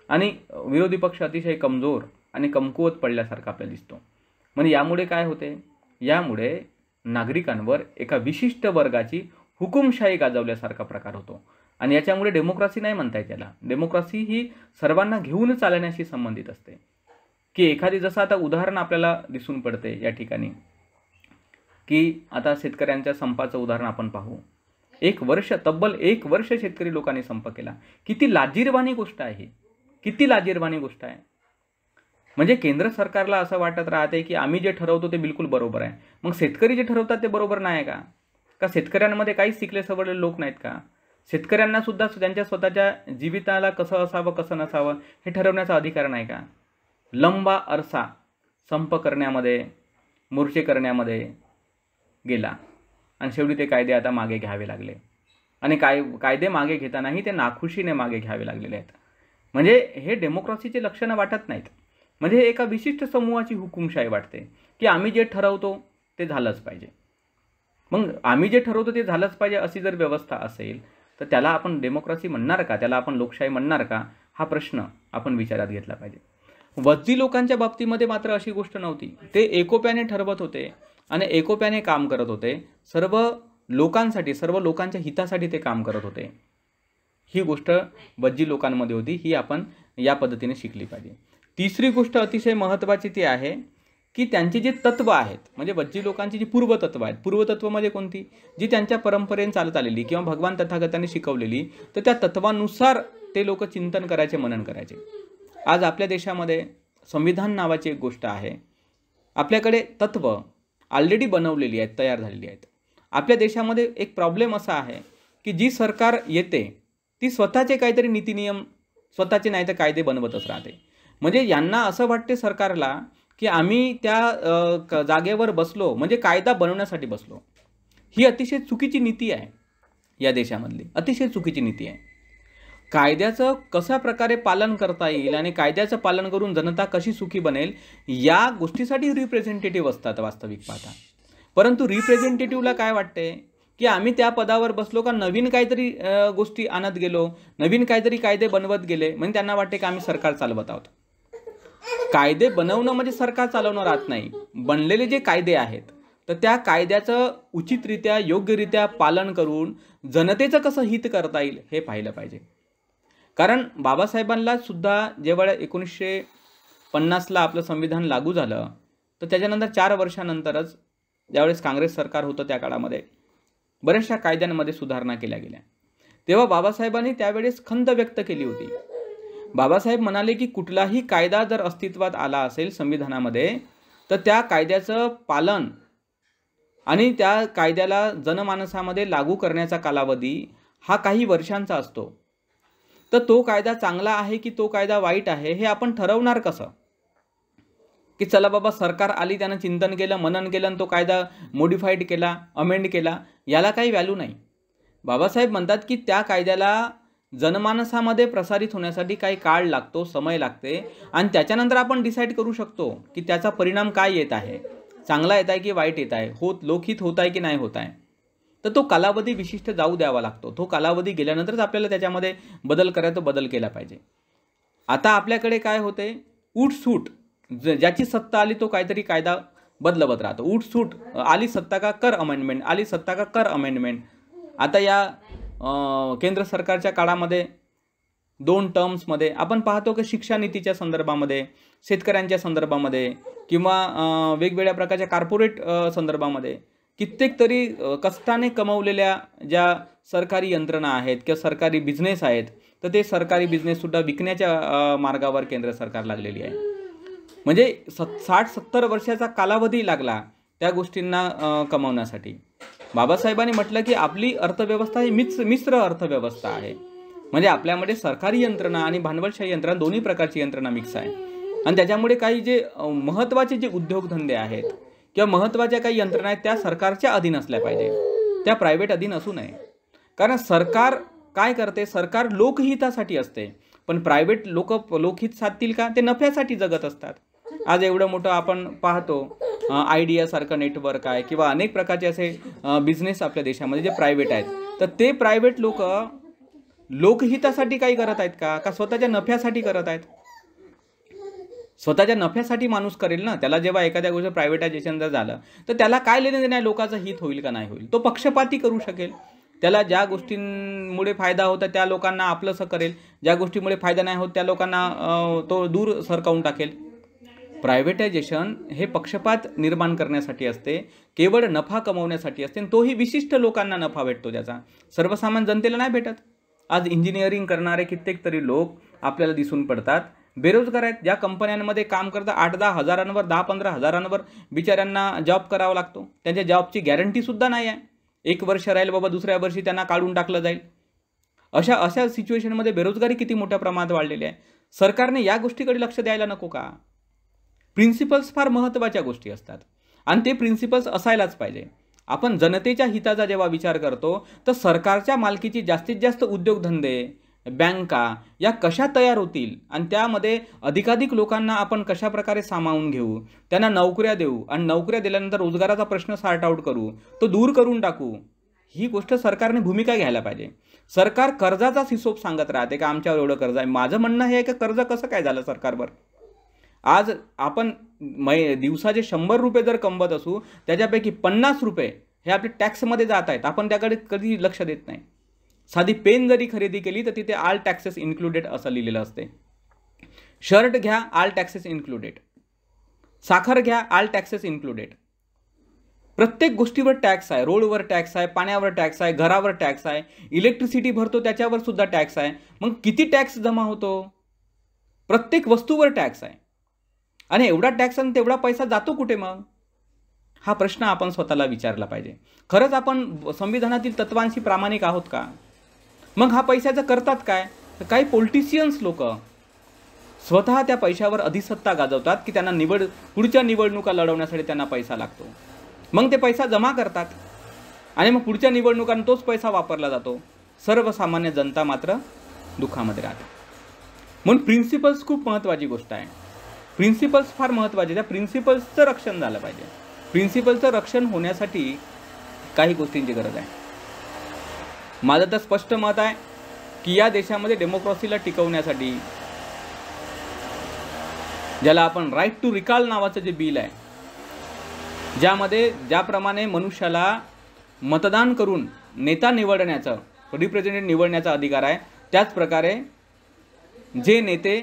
आणि विरोधी पक्ष अतिशय कमजोर आणि कमकुवत पडल्यासारखा आपल्याला दिसतो. म्हणजे यामुळे काय होते, यामुळे नागरिकांवर एका विशिष्ट वर्गाची हुकुमशाही गाजवल्यासारखा प्रकार होतो. आणि याच्यामुळे डेमोक्रेसी नाही म्हणता येत याला. डेमोक्रेसी ही सर्वांना घेऊन चालण्याशी संबंधित असते. की एखादी जसं आता उदाहरण आपल्याला दिसून पडते या ठिकाणी की आता शेतकऱ्यांच्या संपाचं उदाहरण आपण पाहू. तब्बल एक वर्ष शेतकरी लोकांनी संप केला. किती लाजिरवाणी गोष्ट आहे, किती लाजिरवाणी गोष्ट आहे. म्हणजे केंद्र सरकारला असं वाटत राहते की आम्ही जे ठरवतो ते बिलकुल बरोबर आहे. मग शेतकरी जे ठरवतात ते बरोबर नाही का? का शेतकऱ्यांमध्ये काहीच शिकले सवरलेले लोक नाहीत का? शेतकऱ्यांना सुद्धा त्यांच्या स्वतःच्या जीविताला कसं असावं कसं नसावं हे ठरवण्याचा अधिकार नाही का? लंबा अरसा संप करण्यामध्ये मोर्चे करण्यामध्ये गेला आणि शेवटी ते कायदे आता मागे घ्यावे लागले. आणि कायदे मागे घेतानाही ते नाखुशीने मागे घ्यावे लागलेले आहेत. म्हणजे हे डेमोक्रेसीचे लक्षणं वाटत नाहीत. म्हणजे एका विशिष्ट समूहाची हुकुमशाही वाटते की आम्ही जे ठरवतो ते झालंच पाहिजे. मग आम्ही जे ठरवतो ते झालंच पाहिजे अशी जर व्यवस्था असेल तर त्याला आपण डेमोक्रेसी म्हणणार का, त्याला आपण लोकशाही म्हणणार का, हा प्रश्न आपण विचारात घेतला पाहिजे. वज्जी लोकांच्या बाबतीमध्ये मात्र अशी गोष्ट नव्हती. ते एकोप्याने ठरवत होते आणि एकोप्याने काम करत होते. सर्व लोकांसाठी, सर्व लोकांच्या हितासाठी ते काम करत होते. ही गोष्ट वज्जी लोकांमध्ये होती. ही आपण या पद्धतीने शिकली पाहिजे. तिसरी गोष्ट अतिशय महत्त्वाची ती आहे की त्यांची जी तत्त्व आहेत, म्हणजे वज्जी लोकांची जी पूर्वतत्व आहेत, पूर्वतत्व म्हणजे कोणती, जी त्यांच्या परंपरेने चालत आलेली किंवा भगवान तथागतांनी शिकवलेली, तर त्या तत्वानुसार ते लोक चिंतन करायचे, मनन करायचे. आज आपल्या देशामध्ये संविधान नावाची एक गोष्ट आहे. आपल्याकडे तत्व ऑलरेडी बनवलेली आहेत, तयार झालेली आहेत. आपल्या देशामध्ये एक प्रॉब्लेम असा आहे की जी सरकार येते ती स्वतःचे काहीतरी नीतिनियम, स्वतःचे नाही तर कायदे बनवतच राहते. म्हणजे यांना असं वाटते सरकारला की आम्ही त्या जागेवर बसलो म्हणजे कायदा बनवण्यासाठी बसलो. ही अतिशय चुकीची नीती आहे या देशामधली, अतिशय चुकीची नीती आहे. कायद्याचं कशा प्रकारे पालन करता येईल आणि कायद्याचं पालन करून जनता कशी सुखी बनेल या गोष्टीसाठी रिप्रेझेंटेटिव्ह असतात वास्तविक पाहता. परंतु रिप्रेझेंटेटिव्हला काय वाटते की आम्ही त्या पदावर बसलो का नवीन काहीतरी गोष्टी आणत गेलो, नवीन काहीतरी कायदे बनवत गेले, म्हणजे त्यांना वाटते की आम्ही सरकार चालवत आहोत. कायदे बनवणं म्हणजे सरकार चालवणं राहत नाही. बनलेले जे कायदे आहेत तर त्या कायद्याचं उचितरित्या योग्यरित्या पालन करून जनतेचं कसं हित करता येईल हे पाहिलं पाहिजे. कारण बाबासाहेबांना सुद्धा जेव्हा 1950ला आपलं संविधान लागू झालं तर त्याच्यानंतर 4 वर्षानंतरच ज्यावेळेस काँग्रेस सरकार होतं त्या काळामध्ये बऱ्याचशा कायद्यांमध्ये सुधारणा केल्या गेल्या. तेव्हा बाबासाहेबांनी त्यावेळेस खंत व्यक्त केली होती. बाबासाहेब म्हणाले की कुठलाही कायदा जर अस्तित्वात आला असेल संविधानामध्ये तर त्या कायद्याचं पालन आणि त्या कायद्याला जनमानसामध्ये लागू करण्याचा कालावधी हा काही वर्षांचा असतो. तर तो कायदा चांगला आहे की तो कायदा वाईट आहे हे आपण ठरवणार कसं? की चला बाबा सरकार आली, त्यानं चिंतन केलं, मनन केलं आणि तो कायदा मॉडिफाईड केला, अमेंड केला, याला काही व्हॅल्यू नाही. बाबासाहेब म्हणतात की त्या कायद्याला जनमानसामध्ये प्रसारित होण्यासाठी काही काळ लागतो, समय लागते आणि त्याच्यानंतर आपण डिसाईड करू शकतो की त्याचा परिणाम काय येत आहे, चांगला येत आहे की वाईट येत आहे, लोकहित होत आहे की नाही होत आहे. तर तो कालावधी विशिष्ट जाऊ द्यावा लागतो. तो कालावधी गेल्यानंतरच आपल्याला त्याच्यामध्ये बदल करायचा, बदल केला पाहिजे. आता आपल्याकडे काय होते, उठसूट ज्याची सत्ता आली तो काहीतरी कायदा बदलवत राहतो. उठसूट आली सत्ता का कर अमेंडमेंट, आली सत्ता का कर अमेंडमेंट. आता या केंद्र सरकारच्या काळामध्ये 2 टर्म्समध्ये आपण पाहतो की शिक्षा नीतीच्या संदर्भामध्ये, शेतकऱ्यांच्या संदर्भामध्ये किंवा वेगवेगळ्या प्रकारच्या कॉर्पोरेट संदर्भामध्ये कित्येक तरी कष्टाने कमवलेल्या ज्या सरकारी यंत्रणा आहेत किंवा सरकारी बिझनेस आहेत, तर ते सरकारी बिझनेससुद्धा विकण्याच्या मार्गावर केंद्र सरकार लागलेली आहे. म्हणजे 60-70 वर्षाचा कालावधी लागला त्या गोष्टींना कमवण्यासाठी. बाबासाहेबांनी म्हटलं की आपली अर्थव्यवस्था ही मिश्र अर्थव्यवस्था आहे. म्हणजे आपल्यामध्ये सरकारी यंत्रणा आणि भांडवलशाही यंत्रणा दोन्ही प्रकारची यंत्रणा मिक्स आहे. आणि त्याच्यामुळे काही जे महत्त्वाचे जे उद्योगधंदे आहेत किंवा महत्त्वाच्या काही यंत्रणा आहेत त्या सरकारच्या अधीन असल्या पाहिजे, त्या प्रायव्हेट अधीन असू नये. कारण सरकार काय करते, सरकार लोकहितासाठी असते, पण प्रायव्हेट लोकहित साधतील का, ते नफ्यासाठी जगत असतात. आज एवढं मोठं आपण पाहतो आयडियासारखं नेटवर्क आहे किंवा अनेक प्रकारचे असे बिझनेस आपल्या देशामध्ये जे प्रायव्हेट आहेत, तर ते प्रायव्हेट लोकहितासाठी काही करत आहेत का स्वतःच्या नफ्यासाठी करत आहेत? स्वतःच्या नफ्यासाठी माणूस करेल ना. त्याला जेव्हा एखाद्या गोष्ट प्रायव्हेटायझेशन जर झालं तर त्याला काय लेणं देणं आहे, लोकांचं हित होईल का नाही होईल. तो पक्षपाती करू शकेल. त्याला ज्या गोष्टींमुळे फायदा होता त्या लोकांना आपलंसं करेल, ज्या गोष्टीमुळे फायदा नाही होत त्या लोकांना तो दूर सरकावून टाकेल. प्रायव्हेटायझेशन हे पक्षपात निर्माण करण्यासाठी असते, केवळ नफा कमवण्यासाठी असते, आणि तोही विशिष्ट लोकांना नफा भेटतो त्याचा, सर्वसामान्य जनतेला नाही भेटत. आज इंजिनिअरिंग करणारे कित्येक तरी लोक आपल्याला दिसून पडतात, बेरोजगार आहेत. ज्या कंपन्यांमध्ये काम करतात 8-10 हजारांवर 10-15 हजारांवर बिचाऱ्यांना जॉब करावा लागतो. त्यांच्या जॉबची गॅरंटीसुद्धा नाही आहे. 1 वर्ष राहील बाबा, दुसऱ्या वर्षी त्यांना काढून टाकलं जाईल. अशा सिच्युएशनमध्ये बेरोजगारी किती मोठ्या प्रमाणात वाढलेली आहे. सरकारने या गोष्टीकडे लक्ष द्यायला नको का? प्रिन्सिपल्स फार महत्त्वाच्या गोष्टी असतात आणि ते प्रिन्सिपल्स असायलाच पाहिजे. आपण जनतेच्या हिताचा जेव्हा विचार करतो तर सरकारच्या मालकीची जास्तीत जास्त उद्योगधंदे, बँका या कशा तयार होतील आणि त्यामध्ये अधिकाधिक लोकांना आपण कशा प्रकारे सामावून घेऊ, त्यांना नोकऱ्या देऊ आणि नोकऱ्या दिल्यानंतर रोजगाराचा प्रश्न सॉर्ट आउट करू, तो दूर करून टाकू, ही गोष्ट सरकारने भूमिका घ्यायला पाहिजे. सरकार कर्जाचाच हिशोब सांगत राहते का आमच्यावर एवढं कर्ज आहे. माझं म्हणणं हे आहे की कर्ज कसं काय झालं सरकारवर. आज आपण दिवसाचे 100 रुपये जर कमवत असू त्याच्यापैकी 50 रुपये हे आपले टॅक्समध्ये जात आहेत. आपण त्याकडे कधी लक्ष देत नाही. साधी पेन जरी खरेदी केली तर तिथे ऑल टॅक्सेस इन्क्लुडेड असं लिहिलेलं असते. शर्ट घ्या ऑल टॅक्सेस इन्क्लुडेड, साखर घ्या ऑल टॅक्सेस इन्क्लुडेड. प्रत्येक गोष्टीवर टॅक्स आहे. रोडवर टॅक्स आहे, पाण्यावर टॅक्स आहे, घरावर टॅक्स आहे, इलेक्ट्रिसिटी भरतो त्याच्यावर सुद्धा टॅक्स आहे. मग किती टॅक्स जमा होतो? प्रत्येक वस्तूवर टॅक्स आहे. आणि एवढा टॅक्स आणि तेवढा पैसा जातो कुठे मग? हा प्रश्न आपण स्वतःला विचारला पाहिजे. खरंच आपण संविधानातील तत्वांशी प्रामाणिक आहोत का? मग हा पैशाचं करतात काय? तर काही पॉलिटिशियन्स लोक स्वतः त्या पैशावर अधिसत्ता गाजवतात की त्यांना पुढच्या निवडणुका लढवण्यासाठी त्यांना पैसा लागतो. मग ते पैसा जमा करतात आणि मग पुढच्या निवडणुकांना तोच पैसा वापरला जातो. सर्वसामान्य जनता मात्र दुःखामध्ये राहते. म्हणून प्रिन्सिपल्स खूप महत्त्वाची गोष्ट आहे. प्रिन्सिपल्स फार महत्त्वाचे. त्या प्रिन्सिपल्सचं रक्षण झालं पाहिजे. प्रिन्सिपलचं रक्षण होण्यासाठी काही गोष्टींची गरज आहे. माझं तर स्पष्ट मत आहे की या देशामध्ये डेमोक्रेसीला टिकवण्यासाठी ज्याला आपण राईट टू रिकॉल नावाचं जे बिल आहे, ज्यामध्ये ज्याप्रमाणे मनुष्याला मतदान करून नेता निवडण्याचं, रिप्रेझेंटेटिव्ह निवडण्याचा अधिकार आहे, त्याच प्रकारे जे नेते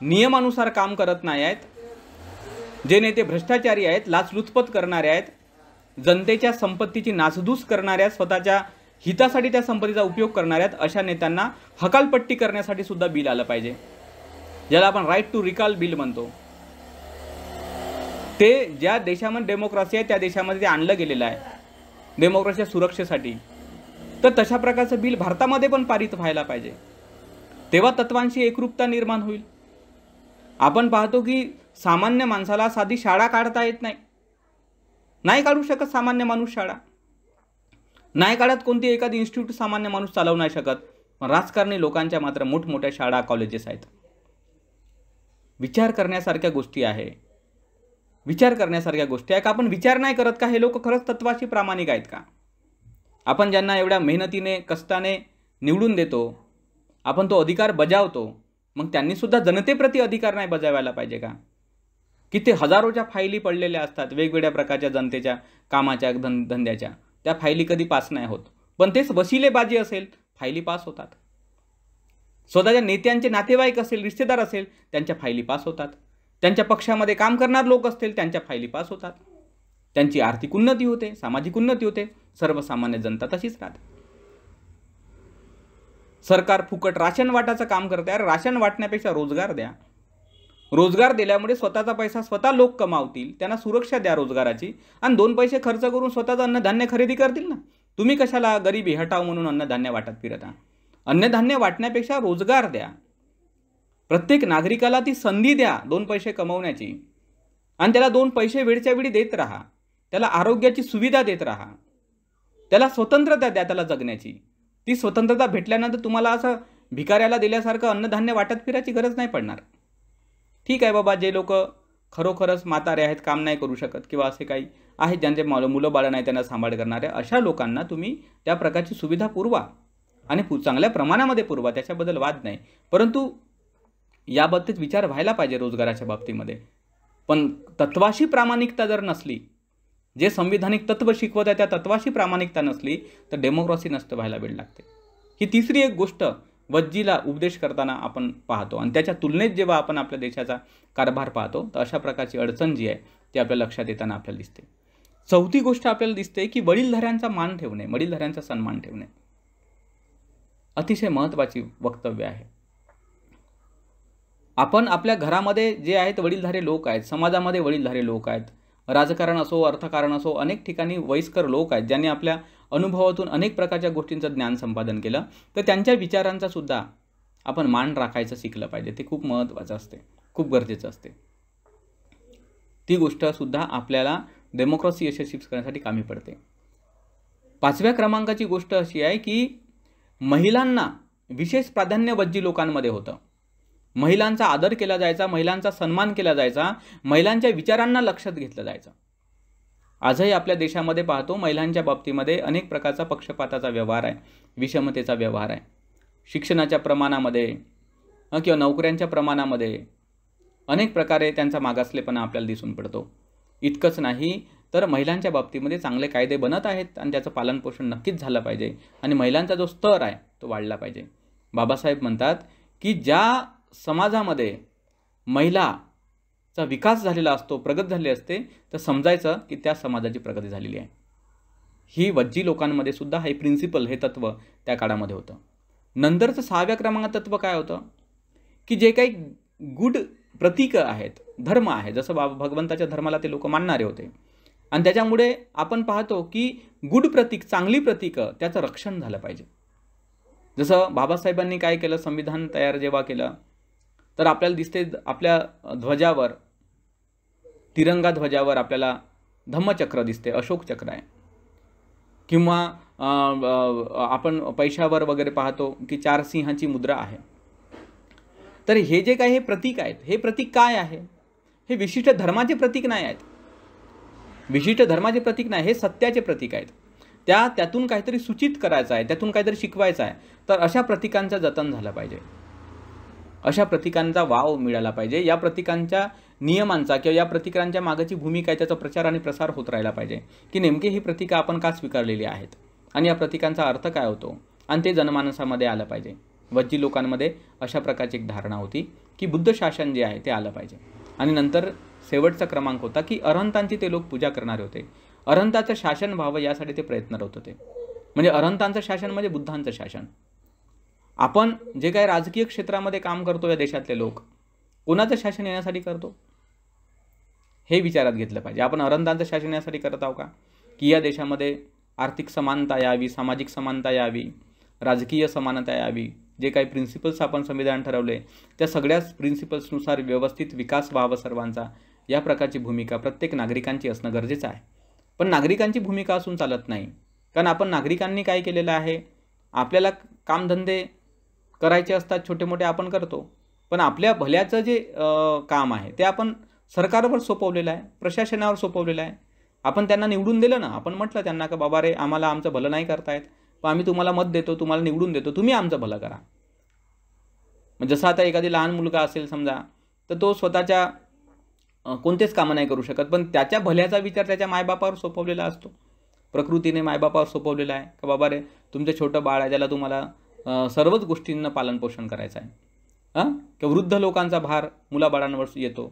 नियमानुसार काम करत नाही आहेत, जे नेते भ्रष्टाचारी आहेत, लाचलुचपत करणारे आहेत, जनतेच्या संपत्तीची नासधूस करणाऱ्या, स्वतःच्या हितासाठी त्या संपत्तीचा उपयोग करणाऱ्या अशा नेत्यांना हकालपट्टी करण्यासाठी सुद्धा बिल आलं पाहिजे, ज्याला आपण राईट टू रिकॉल बिल म्हणतो. ते ज्या देशामध्ये डेमोक्रेसी आहे त्या देशामध्ये ते आणलं गेलेलं आहे डेमोक्रेसीच्या सुरक्षेसाठी. तर तशा प्रकारचं बिल भारतामध्ये पण पारित व्हायला पाहिजे. तेव्हा तत्वांशी एकरूपता निर्माण होईल. आपण पाहतो की सामान्य माणसाला साधी शाळा काढता येत नाही काढू शकत सामान्य माणूस शाळा. नाही काढत कोणती एखादी इन्स्टिट्यूट सामान्य माणूस चालवू नाही शकत. पण राजकारणी लोकांच्या मात्र मोठमोठ्या शाळा, कॉलेजेस आहेत. विचार करण्यासारख्या गोष्टी आहे. विचार करण्यासारख्या गोष्टी आहे का? आपण विचार नाही करत का? हे लोक खरंच तत्वाशी प्रामाणिक आहेत का? आपण ज्यांना एवढ्या मेहनतीने, कष्टाने निवडून देतो, आपण तो अधिकार बजावतो, मग त्यांनीसुद्धा जनतेप्रती अधिकार नाही बजावायला पाहिजे का? किती हजारोच्या फायली पडलेल्या असतात वेगवेगळ्या प्रकारच्या जनतेच्या कामाच्या धंद्याच्या, त्या फायली कधी पास नाही होत, पण तेच वशिलेबाजी असेल फायली पास होतात. स्वतःच्या नेत्यांचे नातेवाईक असेल, रिश्तेदार असेल, त्यांच्या फायली पास होतात. त्यांच्या पक्षामध्ये काम करणारे लोक असतील, त्यांच्या फायली पास होतात. त्यांची आर्थिक उन्नती होते, सामाजिक उन्नती होते. सर्वसामान्य जनता तशीच राहते. सरकार फुकट राशन वाटायचं काम करते. अरे राशन वाटण्यापेक्षा रोजगार द्या. रोजगार दिल्यामुळे स्वतःचा पैसा स्वतः लोक कमावतील, त्यांना सुरक्षा द्या रोजगाराची, आणि 2 पैसे खर्च करून स्वतःचं अन्नधान्य खरेदी करतील ना. तुम्ही कशाला गरिबी हटाव म्हणून अन्नधान्य वाटत फिरता? अन्नधान्य वाटण्यापेक्षा रोजगार द्या. प्रत्येक नागरिकाला ती संधी द्या 2 पैसे कमवण्याची, आणि त्याला 2 पैसे वेळच्या वेळी देत राहा. त्याला आरोग्याची सुविधा देत राहा. त्याला स्वतंत्रता द्या त्याला जगण्याची. ती स्वतंत्रता भेटल्यानंतर तुम्हाला असं भिकाऱ्याला दिल्यासारखं अन्नधान्य वाटत फिरायची गरज नाही पडणार. ठीक आहे बाबा, जे लोक खरोखरच म्हातारे आहेत, काम नाही करू शकत, किंवा असे काही आहेत ज्यांचे मुलं बाळं नाही त्यांना सांभाळ करणारे, अशा लोकांना तुम्ही त्या प्रकारची सुविधा पुरवा, आणि चांगल्या प्रमाणामध्ये पुरवा, त्याच्याबद्दल वाद नाही. परंतु याबाबतीत विचार व्हायला पाहिजे रोजगाराच्या बाबतीमध्ये. पण तत्वाशी प्रामाणिकता जर नसली, जे संविधानिक तत्व शिकवत आहे त्या तत्वाशी प्रामाणिकता नसली, तर डेमोक्रॉसी नष्ट व्हायला वेळ लागते. ही तिसरी एक गोष्ट वज्जीला उपदेश करताना आपण पाहतो, आणि त्याच्या तुलनेत जेव्हा आपण आपल्या देशाचा कारभार पाहतो तर अशा प्रकारची अडचण जी आहे ती आपल्या लक्षात येताना आपल्याला दिसते. चौथी गोष्ट आपल्याला दिसते की वडीलधाऱ्यांचा मान ठेवणे, वडीलधाऱ्यांचा सन्मान ठेवणे अतिशय महत्त्वाची वक्तव्य आहे. आपण आपल्या घरामध्ये जे आहेत वडीलधारे लोक आहेत, समाजामध्ये वडीलधारे लोक आहेत, राजकारण असो, अर्थकारण असो, अनेक ठिकाणी वयस्कर लोक आहेत ज्यांनी आपल्या अनुभवातून अनेक प्रकारच्या गोष्टींचं ज्ञान संपादन केलं, तर त्यांच्या विचारांचा सुद्धा आपण मान राखायचं शिकलं पाहिजे. ते खूप महत्त्वाचं असते, खूप गरजेचं असते. ती गोष्टसुद्धा आपल्याला डेमोक्रॉसी यशस्वी करण्यासाठी कामी पडते. 5व्या क्रमांकाची गोष्ट अशी आहे की महिलांना विशेष प्राधान्य वज्जी लोकांमध्ये होतं. महिलांचा आदर केला जायचा, महिलांचा सन्मान केला जायचा, महिलांच्या विचारांना लक्षात घेतलं जायचं. आजही आपल्या देशामध्ये पाहतो महिलांच्या बाबतीमध्ये अनेक प्रकारचा पक्षपाताचा व्यवहार आहे, विषमतेचा व्यवहार आहे. शिक्षणाच्या प्रमाणामध्ये किंवा नोकऱ्यांच्या प्रमाणामध्ये अनेक प्रकारे त्यांचा मागासलेपणा आपल्याला दिसून पडतो. इतकंच नाही तर महिलांच्या बाबतीमध्ये चांगले कायदे बनत आहेत आणि त्याचं पालनपोषण नक्कीच झालं पाहिजे, आणि महिलांचा जो स्तर आहे तो वाढला पाहिजे. बाबासाहेब म्हणतात की ज्या समाजामध्ये महिलाचा विकास झालेला असतो, प्रगत झाले असते, तर समजायचं की त्या समाजाची प्रगती झालेली आहे. ही वज्जी लोकांमध्ये सुद्धा हे प्रिन्सिपल, हे तत्व त्या काळामध्ये होतं. नंतरचं 6व्या क्रमांकात तत्व काय होतं की जे काही गुड प्रतीक आहेत, धर्म आहे, जसं भगवंताच्या धर्माला ते लोक मानणारे होते, आणि त्याच्यामुळे आपण पाहतो की गुड प्रतीक, चांगली प्रतीकं, त्याचं रक्षण झालं पाहिजे. जसं बाबासाहेबांनी काय केलं, संविधान तयार जेव्हा केलं तर आपल्याला दिसते आपल्या ध्वजावर, तिरंगा ध्वजावर आपल्याला धम्मचक्र दिसते, अशोक चक्र आहे, किंवा आपण पैशावर वगैरे पाहतो की 4 सिंहाची मुद्रा आहे. तर हे जे काही हे प्रतीक आहेत, हे प्रतीक काय आहे? हे विशिष्ट धर्माचे प्रतीक नाही आहेत, विशिष्ट धर्माचे प्रतीक नाही, हे सत्याचे प्रतीक आहेत. त्यातून काहीतरी सूचित करायचं आहे, त्यातून काहीतरी शिकवायचं आहे, तर अशा प्रतीकांचं जतन झालं पाहिजे, अशा प्रतीकांचा वाव मिळाला पाहिजे. या प्रतीकांच्या नियमांचा किंवा या प्रतीकांच्या मागची भूमिका आहे त्याचा प्रचार आणि प्रसार होत राहिला पाहिजे की नेमके ही प्रतीकं आपण का स्वीकारलेली आहेत आणि या प्रतीकांचा अर्थ काय होतो, आणि ते जनमानसामध्ये आलं पाहिजे. वज्जी लोकांमध्ये अशा प्रकारची एक धारणा होती की बुद्ध शासन जे आहे ते आलं पाहिजे. आणि नंतर शेवटचा क्रमांक होता की अरहंतांची ते लोक पूजा करणारे होते. अरहंताचं शासन व्हावं यासाठी ते प्रयत्नरत होते. म्हणजे अरहंतांचं शासन म्हणजे बुद्धांचं शासन. आपण जे काही राजकीय क्षेत्रामध्ये काम करतो या देशातले लोक, कोणाचं शासन येण्यासाठी करतो हे विचारात घेतलं पाहिजे. आपण अरहंतांचं शासन येण्यासाठी करत आहोत का, की या देशामध्ये आर्थिक समानता यावी, सामाजिक समानता यावी, राजकीय समानता यावी, जे काही प्रिन्सिपल्स आपण संविधान ठरवले त्या सगळ्याच प्रिन्सिपल्सनुसार व्यवस्थित विकास व्हावा सर्वांचा, या प्रकारची भूमिका प्रत्येक नागरिकांची असणं गरजेचं आहे. पण नागरिकांची भूमिका असून चालत नाही, कारण आपण नागरिकांनी काय केलेलं आहे, आपल्याला कामधंदे करायचे असतात छोटे मोठे आपण करतो, पण आपल्या भल्याचं जे काम आहे ते आपण सरकारवर सोपवलेलं आहे, प्रशासनावर सोपवलेलं आहे. आपण त्यांना निवडून दिलं ना, आपण म्हटलं त्यांना की बाबा रे आम्हाला आमचं भलं नाही करतायत, पण आम्ही तुम्हाला मत देतो, तुम्हाला निवडून देतो, तुम्ही आमचं भलं करा. जसं आता एखादी लहान मुलगा असेल समजा, तर तो स्वतःच्या कोणतेच कामं नाही करू शकत, पण त्याच्या भल्याचा विचार त्याच्या मायबापावर सोपवलेला असतो. प्रकृतीने मायबापावर सोपवलेला आहे का बाबा रे, तुमचं छोटं बाळ आहे, ज्याला तुम्हाला सर्वच गोष्टींना पालनपोषण करायचं आहे. किंवा वृद्ध लोकांचा भार मुलाबाळांवर येतो